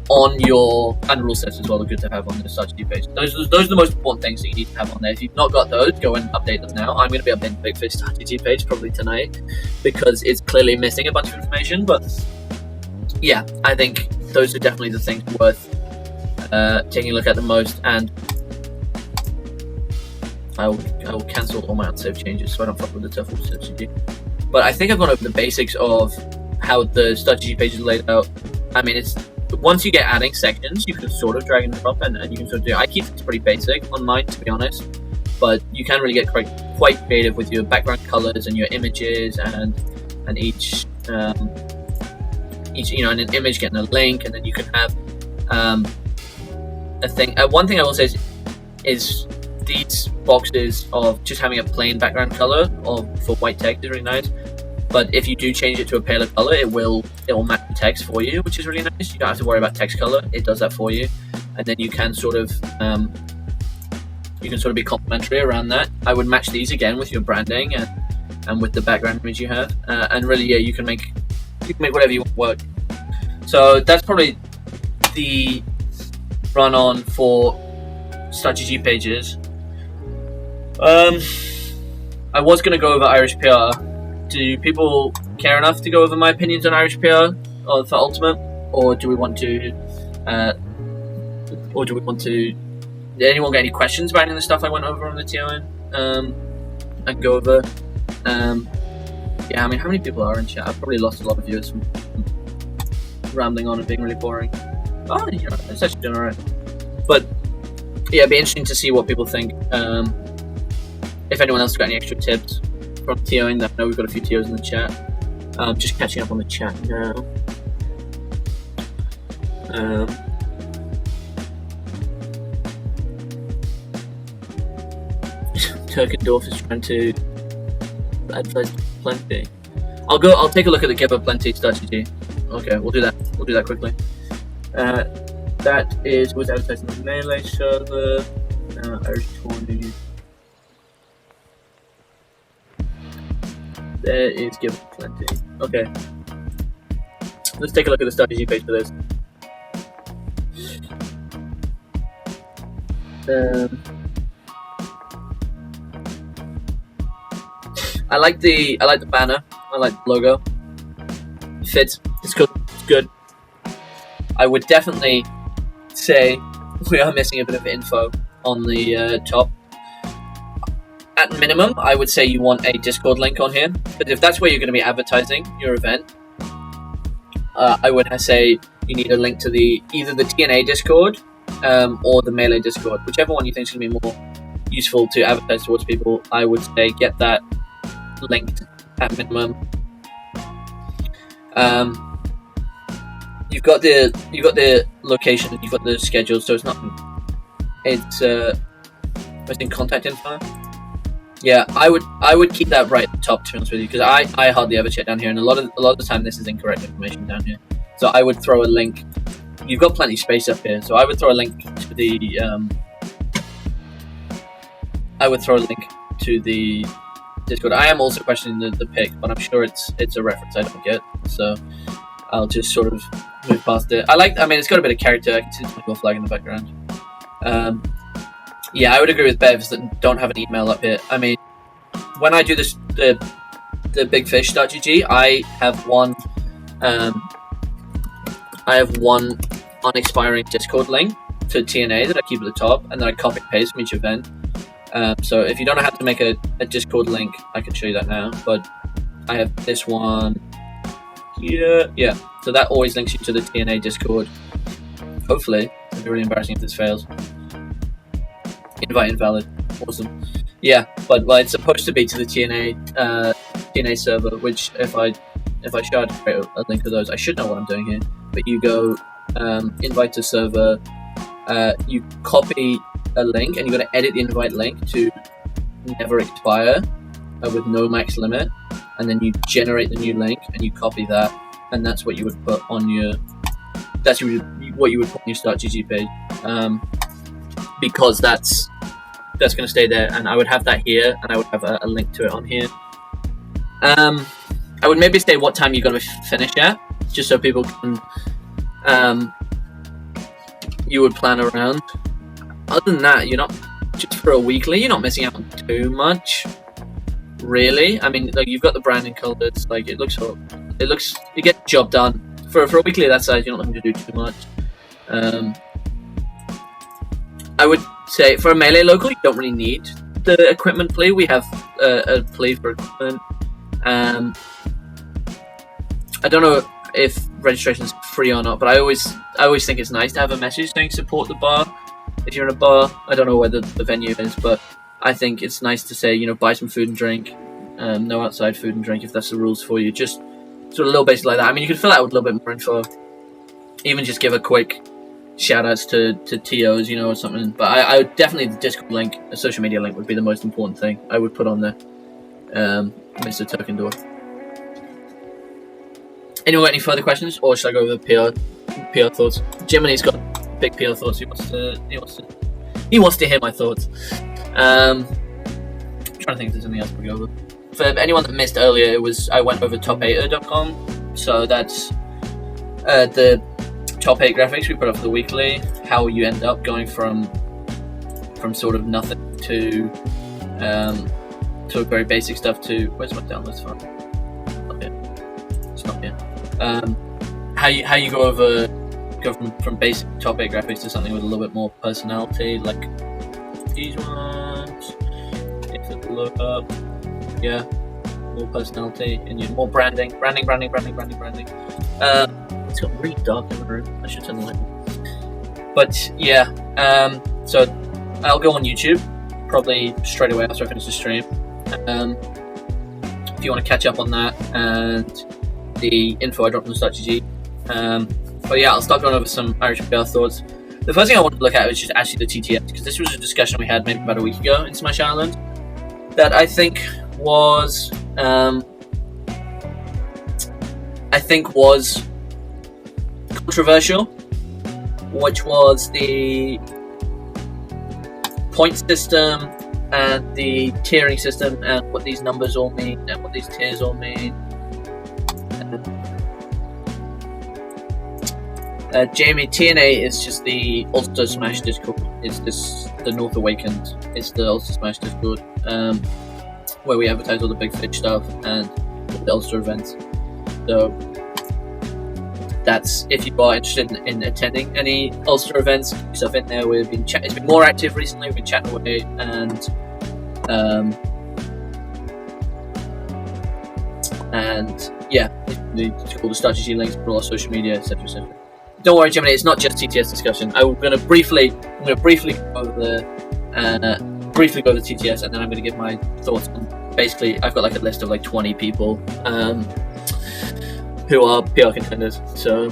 on your, and rule sets as well are good to have on the StartGG page. Those are the most important things that you need to have on there. If you've not got those, go and update them now. I'm going to be updating the Big Fish StartGG page probably tonight, because it's clearly missing a bunch of information. But yeah, I think those are definitely the things worth taking a look at the most. And I will cancel all my unsaved changes so I don't fuck with the Turtle StartGG. But I think I've gone over the basics of how the StartGG page is laid out. It's once you get adding sections, you can sort of drag and drop, and you can sort of do. I keep it pretty basic on mine, to be honest, but you can really get quite creative with your background colors and your images, and each an image getting a link, and then you can have a thing. One thing I will say is these boxes of just having a plain background color for white text is really nice. But if you do change it to a paler color, it will match the text for you, which is really nice. You don't have to worry about text color; it does that for you, and then you can sort of be complimentary around that. I would match these again with your branding and with the background image you have, and really, yeah, you can make whatever you want work. So that's probably the run on for StartGG pages. I was going to go over Irish PR. Do people care enough to go over my opinions on Irish PR or for Ultimate, or do we want to? Did anyone get any questions about any of the stuff I went over on the TON? I can go over. Yeah, how many people are in chat? I've probably lost a lot of viewers from rambling on and being really boring. Oh, it's actually doing alright. But yeah, it'd be interesting to see what people think. If anyone else has got any extra tips from TOing, I know we've got a few TOs in the chat. Just catching up on the chat now. Turkendorf is trying to advertise Plenty. I'll take a look at the Giver Plenty StartGG. Okay, we'll do that quickly. That was advertised on the Melee server. Irish 20. There is Giver Plenty. Okay. Let's take a look at the StartGG page for this. I like the banner. I like the logo. It fits. It's good. It's good. I would definitely say we are missing a bit of info on the top. At minimum, I would say you want a Discord link on here, because if that's where you're going to be advertising your event, I would say you need a link to either the TNA Discord or the Melee Discord, whichever one you think is going to be more useful to advertise towards people, I would say get that linked at minimum. You've got the location, you've got the schedule, so it's in contact info. Yeah, I would keep that right at the top, to be honest with you, because I hardly ever check down here, and a lot of the time this is incorrect information down here. So I would throw a link. You've got plenty of space up here, so I would throw a link to the Discord. I am also questioning the pick, but I'm sure it's a reference I don't get, so I'll just sort of move past it. It's got a bit of character. I can see the twinkle flag in the background. Yeah, I would agree with Bevs that don't have an email up here. I mean, when I do this, the bigfish.gg, I have one unexpiring Discord link to TNA that I keep at the top, and then I copy and paste from each event. So if you don't know how to make a Discord link, I can show you that now. But I have this one here. Yeah, so that always links you to the TNA Discord. Hopefully, it'll be really embarrassing if this fails. Invite invalid. Awesome. Yeah, but it's supposed to be to the TNA server, which if I should create a link to those, I should know what I'm doing here. But you go invite to server, you copy a link, and you're going to edit the invite link to never expire with no max limit, and then you generate the new link and you copy that, and that's what you would put on your what you would put on your start.gg page, because that's going to stay there, and I would have that here, and I would have a link to it on here. I would maybe say what time you're going to finish at, just so people can you would plan around. Other than that, you're not, just for a weekly, you're not missing out on too much, really. I mean, like, you've got the branding colours, like, it looks, you get the job done. For a weekly of that size, you're not looking to do too much. I would say for a melee local, you don't really need the equipment plea. We have a plea for equipment. I don't know if registration is free or not, but I always think it's nice to have a message saying support the bar. If you're in a bar, I don't know where the venue is, but I think it's nice to say, buy some food and drink, no outside food and drink if that's the rules for you. Just sort of little basic like that. I mean, you could fill out with a little bit more info, even just give a quick shout outs to TOs, or something. But I would definitely, the Discord link, a social media link would be the most important thing I would put on there. Mr. Token Door. Anyone got any further questions, or should I go over PR thoughts? Jiminy's got big PR thoughts. He wants to hear my thoughts. I'm trying to think if there's anything else to go over. For anyone that missed earlier, I went over top8er.com. So that's the top 8 graphics we put up for the weekly. How you end up going from sort of nothing to very basic stuff to, where's my downloads from? Not here. It's not here. How you go from basic top 8 graphics to something with a little bit more personality, like these ones. If it look up, yeah, more personality and more branding. It's got really dark in the room. I should turn the light on. But yeah, so I'll go on YouTube probably straight away after I finish the stream. If you want to catch up on that and the info I dropped on the start.gg. But yeah, I'll start going over some Irish PR thoughts. The first thing I wanted to look at was just actually the TTS, because this was a discussion we had maybe about a week ago in Smash Island that I think was controversial, which was the point system and the tiering system and what these numbers all mean and what these tiers all mean. Jamie, TNA is just the Ulster Smash Discord. It's the North Awakened. It's the Ulster Smash Discord, where we advertise all the big fish stuff and the Ulster events. So that's, if you are interested in attending any Ulster events, stuff in there. It's been more active recently. We've been chatting away, and yeah, it's called the start.gg links for all our social media, etc., etc. Don't worry, Jiminy, it's not just TTS discussion. I'm going to briefly go over briefly go to the TTS, and then I'm going to give my thoughts on. Basically, I've got like a list of like 20 people who are PR contenders. So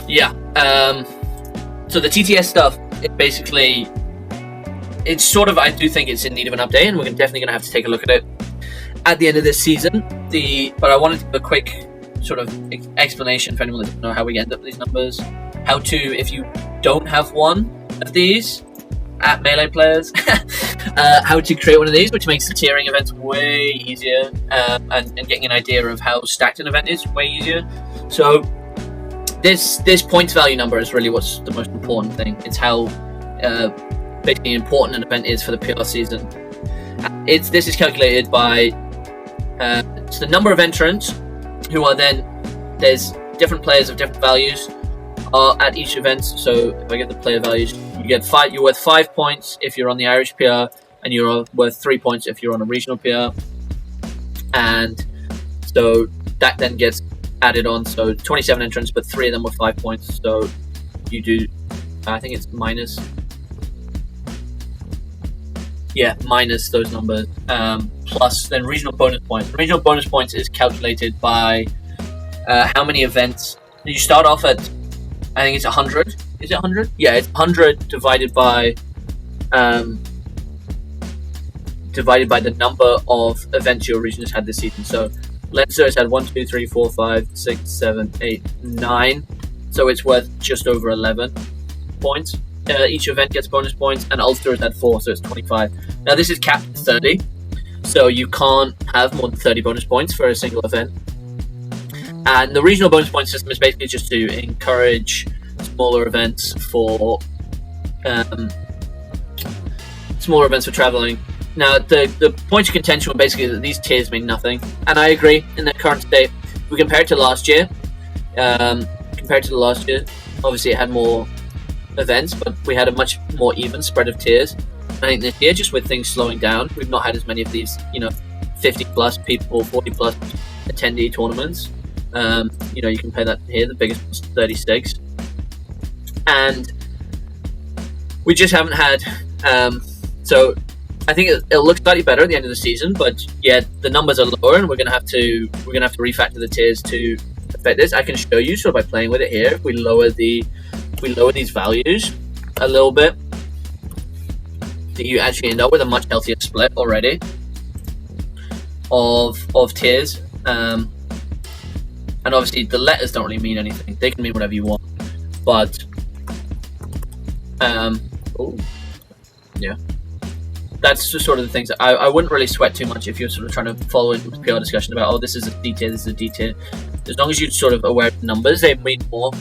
yeah. So the TTS stuff, it's sort of, I do think it's in need of an update, and we're definitely going to have to take a look at it at the end of this season. But I wanted to do a quick sort of explanation for anyone that doesn't know how we end up with these numbers. How to, if you don't have one of these at Melee players, how to create one of these, which makes the tiering events way easier, and getting an idea of how stacked an event is way easier. So this points value number is really what's the most important thing. It's how basically important an event is for the PR season. This is calculated by it's the number of entrants who are then, there's different players of different values are at each event. So if I get the player values, you're worth 5 points if you're on the Irish PR, and you're worth 3 points if you're on a regional PR. And so that then gets added on. So 27 entrants, but 3 of them were 5 points. So you do, I think it's minus those numbers, plus then regional bonus points. Regional bonus points is calculated by how many events you start off at. I think it's 100. Is it 100? Yeah, it's 100 divided by the number of events your region has had this season. So Leinster has had 1, 2, 3, 4, 5, 6, 7, 8, 9. So it's worth just over 11 points. Each event gets bonus points, and Ulster has had 4, so it's 25. Now this is capped at 30, so you can't have more than 30 bonus points for a single event. And the regional bonus point system is basically just to encourage smaller events for traveling. Now the points of contention were basically that these tiers mean nothing, and I agree. In their current state, if we compare it to last year, obviously it had more events, but we had a much more even spread of tiers. I think this year, just with things slowing down, we've not had as many of these 50 plus people, 40 plus attendee tournaments. You compare that here, the biggest was 36, and we just haven't had so I think it'll look slightly better at the end of the season, but yeah, the numbers are lower, and we're gonna have to refactor the tiers to affect this. I can show you sort of by playing with it here. If we lower these values a little bit, you actually end up with a much healthier split already of tiers. And obviously the letters don't really mean anything. They can mean whatever you want. But that's just sort of the things that I wouldn't really sweat too much if you're sort of trying to follow into a PR discussion about, this is a D tier, this is a D tier. As long as you're sort of aware of the numbers, they mean more.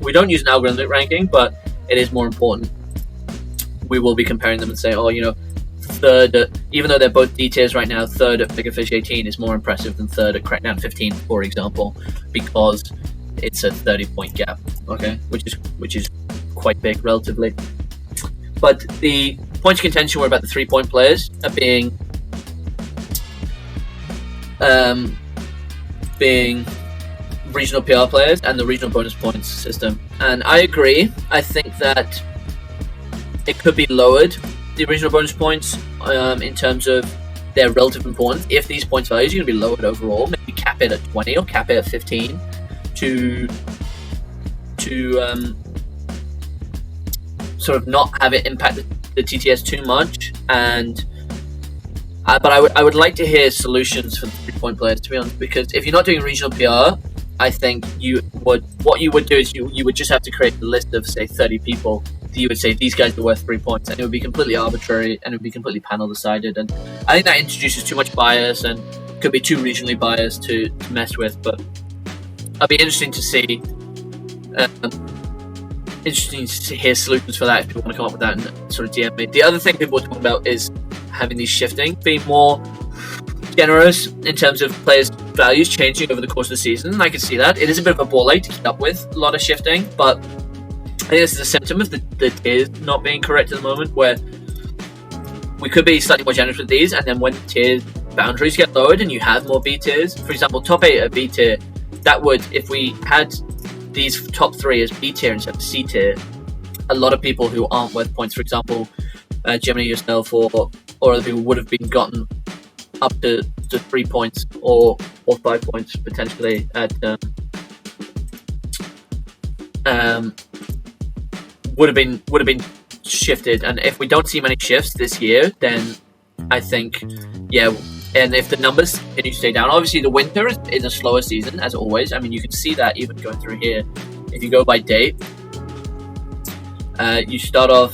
We don't use an algorithmic ranking, but it is more important. We will be comparing them and say, third, even though they're both D tiers right now, third at Bigger Fish 18 is more impressive than third at Crackdown 15, for example, because it's a 30-point gap, okay, which is quite big relatively. But the points of contention were about the 3-point players being regional PR players and the regional bonus points system. And I agree. I think that it could be lowered, the regional bonus points, in terms of their relative importance. If these points values are going to be lowered overall, maybe cap it at 20 or cap it at 15 to sort of not have it impact the TTS too much. And but I would like to hear solutions for the 3-point players, to be honest, because if you're not doing regional PR, I think what you would do is you would just have to create a list of, say, 30 people. You would say these guys are worth 3 points, and it would be completely arbitrary, and it would be completely panel decided. And I think that introduces too much bias and could be too regionally biased to mess with. But I'd be interesting to see, hear solutions for that if people want to come up with that and sort of DM me. The other thing people were talking about is having these shifting, being more generous in terms of players' values changing over the course of the season. And I can see that. It is a bit of a ball ache to keep up with, a lot of shifting, but I think this is a symptom of the tiers not being correct at the moment, where we could be slightly more generous with these, and then when tier boundaries get lowered and you have more B tiers, for example, top 8 at B tier, that would, if we had these top 3 as B tier instead of C tier, a lot of people who aren't worth points, for example, Gemini, yourself, or other people would have been gotten up to 3 points or 5 points potentially at would have been shifted. And if we don't see many shifts this year, then I think and if the numbers continue to stay down, obviously the winter is a slower season as always. I mean, you can see that even going through here. If you go by date, you start off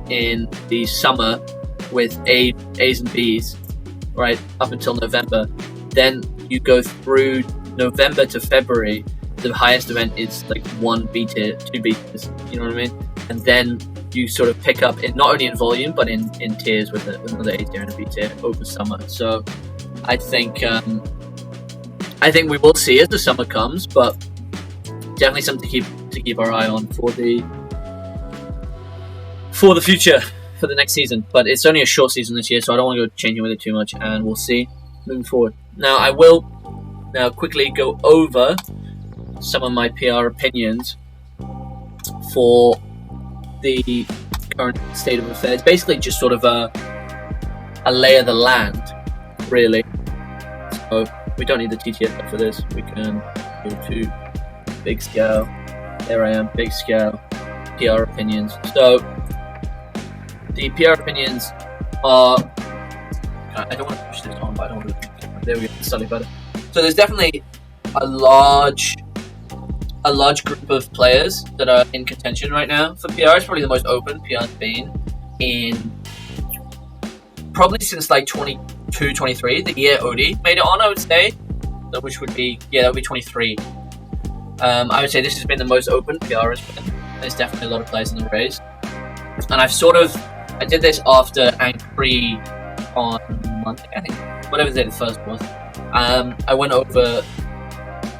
in the summer with A's and B's, right, up until November. Then you go through November to February. The highest event is like 1 B tier, 2 B tiers, you know what I mean? And then you sort of pick up in not only in volume but in tiers with another A tier and a B tier over summer. So I think we will see as the summer comes, but definitely something to keep our eye on for the future, for the next season. But it's only a short season this year, so I don't want to go changing with it too much, and we'll see moving forward. Now I will quickly go over some of my PR opinions for the current state of affairs. Basically just sort of a lay of the land, really. So we don't need the TTS for this. We can go to big scale. There I am, big scale PR opinions. So the PR opinions are, I don't want to push this on, but I don't want to, there we go, slightly better. So there's definitely a large group of players that are in contention right now for PR. It's probably the most open PR's been in probably since like 22, 23, the year Odie made it on, I would say, which would be, that would be 23. I would say this has been the most open PR has been. There's definitely a lot of players in the race. And I did this after Ankh-Free on Monday, I think, whatever the first was. I went over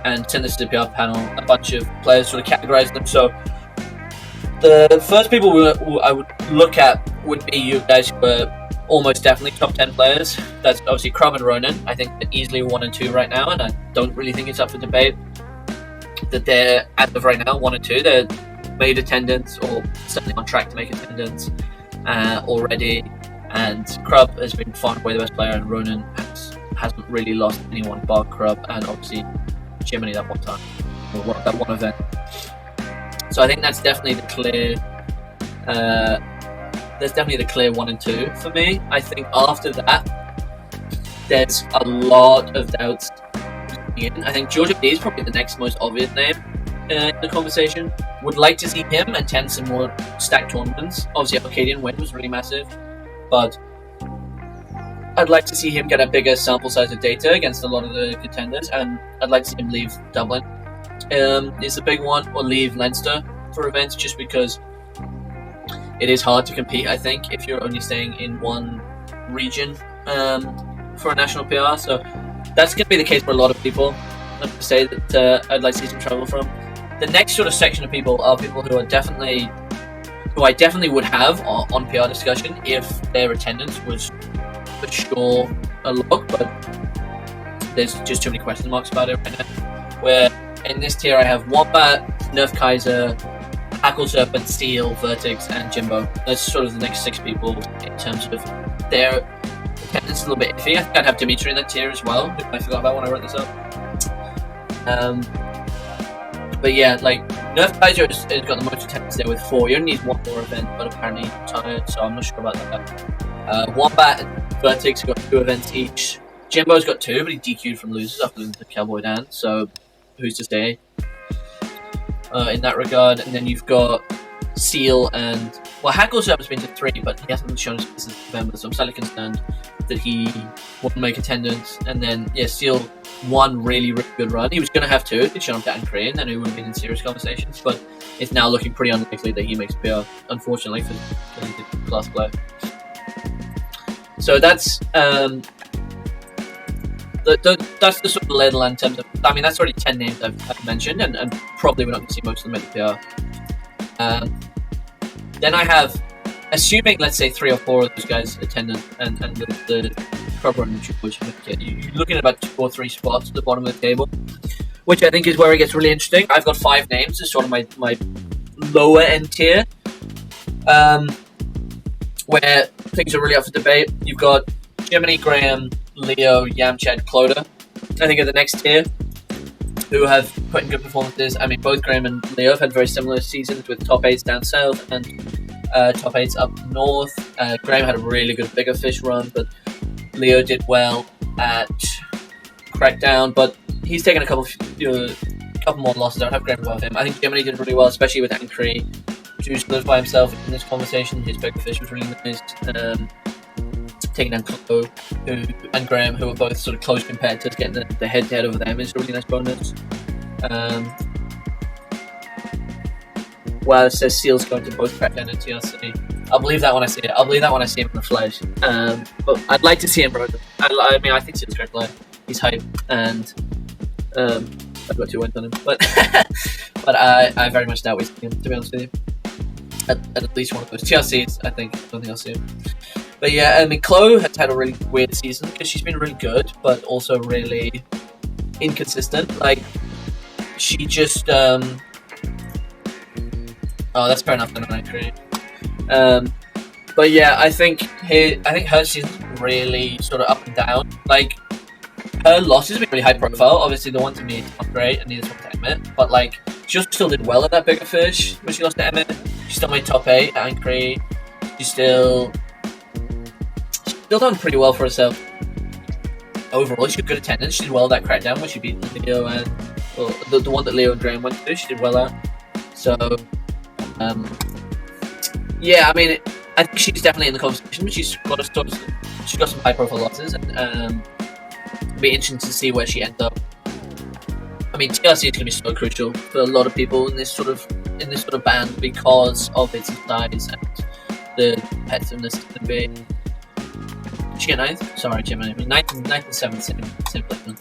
and sent this to the PR panel, a bunch of players, sort of categorized them. So the first people I would look at would be you guys who are almost definitely top 10 players. That's obviously Crumb and Ronan. I think they're easily 1 and 2 right now, and I don't really think it's up for debate that they're, as of right now, 1 and 2. They're made attendance, or certainly on track to make attendance already, and Crub has been far and away the best player, and Ronan hasn't really lost anyone bar Crub, and obviously Jiminy that one time, or that one event. So I think that's definitely the clear 1 and 2 for me. I think after that, there's a lot of doubts. I think Georgia D is probably the next most obvious name in the conversation. Would like to see him attend some more stacked tournaments. Obviously, Arcadian win was really massive, but I'd like to see him get a bigger sample size of data against a lot of the contenders, and I'd like to see him leave Dublin. It's a big one, or leave Leinster for events, just because it is hard to compete, I think, if you're only staying in one region for a national PR. So that's going to be the case for a lot of people. I'm going to say that I'd like to see some travel from. The next sort of section of people are people who I definitely would have on PR discussion if their attendance was for sure a look, but there's just too many question marks about it right now. Where in this tier I have Wombat, Nerf Kaiser, Hackle Serpent, Steel, Vertex, and Jimbo. That's sort of the next 6 people in terms of their attendance. A little bit iffy. I think I'd have Dimitri in that tier as well, which I forgot about when I wrote this up. But yeah, like Nerf Kaiser has got the most attendance there with 4. You only need 1 more event, but apparently tired, so I'm not sure about that. Wombat and Vertex got 2 events each. Jimbo's got 2, but he DQ'd from losers after losing to Cowboy Dan, so who's to say in that regard. And then you've got Seal and, well, Hackle Serpent's been to 3, but he hasn't shown us since November, so I'm slightly concerned that he won't make attendance. And then, yeah, Seal, 1 really, really good run. He was going to have 2 if he'd shown up to Korea, and then he would have been in serious conversations, but it's now looking pretty unlikely that he makes PR, unfortunately, for he's a class player. So that's that's the sort of lay of the land in terms of, I mean, that's already 10 names I've mentioned, and probably we're not going to see most of them at the PR. Then I have, assuming, let's say, 3 or 4 of those guys attendant, and the proper run, which you're looking at about 2 or 3 spots at the bottom of the table, which I think is where it gets really interesting. I've got 5 names as sort of my lower end tier. where things are really up for debate. You've got Jiminy, Graham, Leo, Yamcha, Cloda. I think at the next tier, who have put in good performances. I mean, both Graham and Leo have had very similar seasons with top 8s down south and top 8s up north. Graham had a really good bigger fish run, but Leo did well at Crackdown, but he's taken a couple more losses. I don't have Graham above him. I think Jiminy did really well, especially with Ankri. Juice lives by himself in this conversation. His bigger fish was really nice. Taking down Chloe and Graham, who are both sort of close competitors, getting the head-to-head over them is a really nice bonus. It says Seal's going to both Crackdown and TRC. I'll believe that when I see it. I'll believe that when I see him in the flesh. But I'd like to see him broken. I mean, I think Seal's great player. He's hype, and I've got 2 wins on him. But but I very much doubt we see him, to be honest with you. At least one of those TRCs, I think. I don't think I'll see him. But yeah, I mean, Chloe has had a really weird season because she's been really good, but also really inconsistent. Like, she just oh, that's fair enough. Then I agree. But yeah, I think her season's really sort of up and down. Like, her losses have been really high profile. Obviously, the one to me is not great, and neither one to Emmett. But like, she still did well at that bigger fish when she lost to Emmett. She still made top 8 at Ankri. She's still done pretty well for herself. Overall, she had good attendance. She did well at that Crackdown when she beat Leo and the one that Leo and Graham went to. She did well at. So, yeah, I mean, I think she's definitely in the conversation, but she's got some high-profile losses, and it'll be interesting to see where she ends up. I mean, TRC is going to be so crucial for a lot of people in this sort of band because of its size and the competitiveness it's going to be. Did she get 9th? Sorry, Jim. I mean, 9th and 7th, same placement.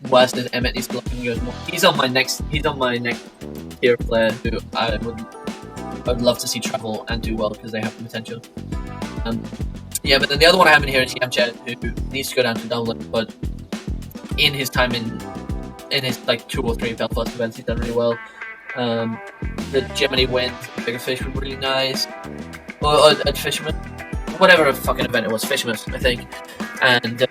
Worst is Emmett needs to look and goes more. He's on my next tier player who I would love to see travel and do well because they have the potential. Yeah, but then the other one I have in here is Yamcha, who needs to go down to Dublin, but in his time in his like 2 or 3 Belfast events, he's done really well. The Gemini wins, bigger fish were really nice. Or at Fisherman, whatever fucking event it was, Fisherman, I think. And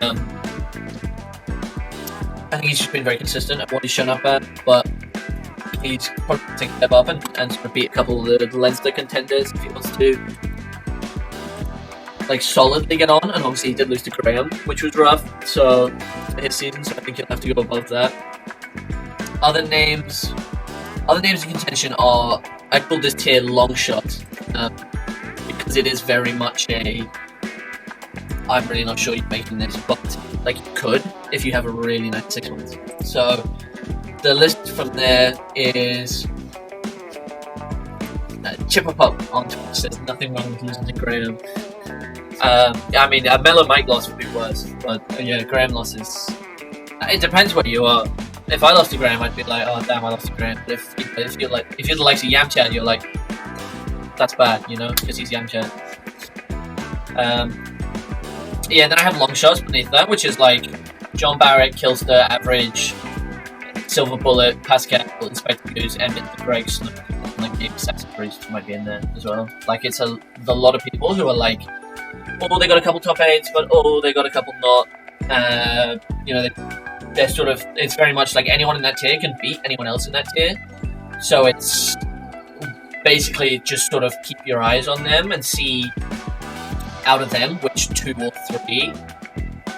I think he's just been very consistent at what he's shown up at, but he's probably going to take a step up and sort of beat a couple of the Leinster contenders if he wants to like solidly get on. And obviously he did lose to Graham, which was rough. So for his season, so I think he'll have to go above that. Other names in contention are, I call this tier long shot, because it is very much I'm really not sure you're making this, but like you could if you have a really nice 6 months. So the list from there is Chipper Pup on Twitch says nothing wrong with losing to Graham. I mean, a Mellow Mike loss would be worse, but yeah, Graham losses. It depends where you are. If I lost to Graham, I'd be like, oh damn, I lost to Graham. But if you're the likes of Yamcha, you're like, that's bad, you know, because he's Yamcha. Yeah, then I have long shots beneath that, which is like John Barrett, Killster, Average, Silver Bullet, Pascal, Inspector Goose, Emmett, Greg, Snook, and like maybe Saxon Priest might be in there as well. Like it's a lot of people who are like, oh, they got a couple top 8s, but oh, they got a couple not. You know, they're sort of, it's very much like anyone in that tier can beat anyone else in that tier. So it's basically just sort of keep your eyes on them and see out of them which 2 or 3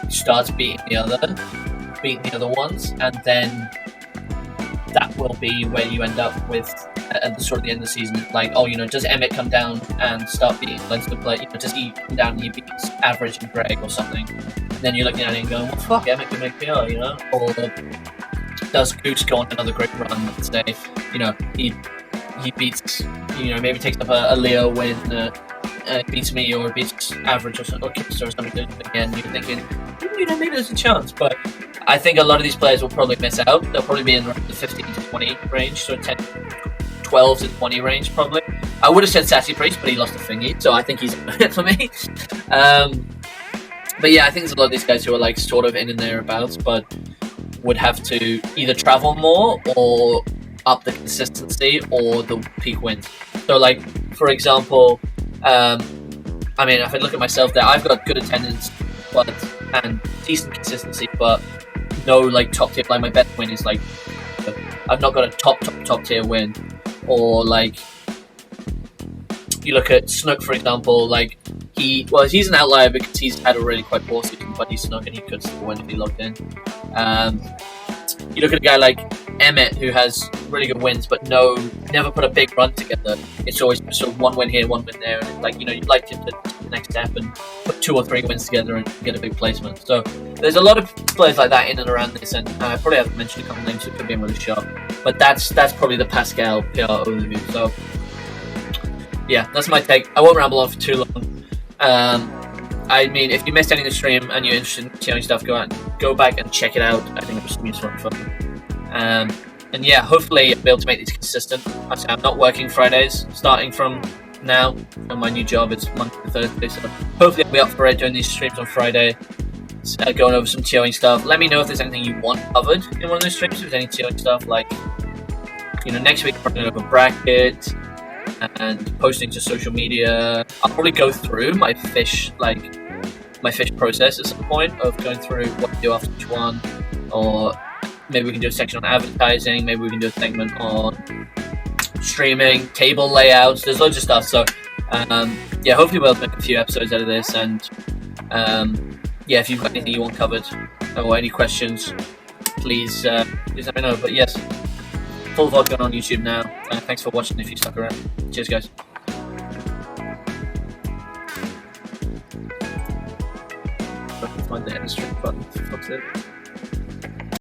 starts beating the other ones, and then that will be where you end up with at the sort of the end of the season. Like, oh, you know, does Emmett come down and start beating Leinster play? You know, does he come down and he beats Average and Greg or something? And then you're looking at it and going, well, fuck, Emmett can make PR, you know? Or does Goose go on another great run and say, you know, he beats, you know, maybe takes up a Leo win, beats me or beats Average or something, or Kipster or something. Again, you're thinking, you know, maybe there's a chance, but I think a lot of these players will probably miss out. They'll probably be in the 15 to 20 range, so 12 to 20 range probably. I would have said Sassy Priest, but he lost a thingy, so I think he's it for me. But yeah, I think there's a lot of these guys who are like sort of in and thereabouts, but would have to either travel more or up the consistency or the peak wins. So, like, for example, I mean, if I look at myself there, I've got good attendance, and decent consistency, but no like top tier. Like my best win is like I've not got a top tier win, or like you look at Snook for example. Like he's an outlier because he's had a really quite poor season, but he's Snook and he could still win if he logged in. You look at a guy like Emmett who has really good wins, but never put a big run together. It's always sort of one win here, one win there, and it's like you'd like him to take the next step and put 2 or 3 wins together and get a big placement. So there's a lot of players like that in and around this, and I probably haven't mentioned a couple names that could be really sharp, but that's probably the Pascal PR overview. So yeah, that's my take. I won't ramble on for too long. I mean, if you missed any of the stream and you're interested in TOing stuff, go back and check it out. I think it was some useful info. And yeah, hopefully I'll be able to make these consistent. I'm not working Fridays starting from now, and my new job is Monday to Thursday, so hopefully I'll be up for it doing these streams on Friday, going over some TOing stuff. Let me know if there's anything you want covered in one of those streams. If there's any TOing stuff, like, next week I'm probably going to have a bracket and posting to social media. I'll probably go through my fish process at some point of going through what to do after each one, or maybe we can do a section on advertising, maybe we can do a segment on streaming, table layouts, there's loads of stuff. So yeah, hopefully we'll make a few episodes out of this, and yeah, if you've got anything you want covered or any questions, please let me know. But yes, full VOD going on YouTube now. Thanks for watching if you stuck around. Cheers guys. Find the end stream button. Fuck's it.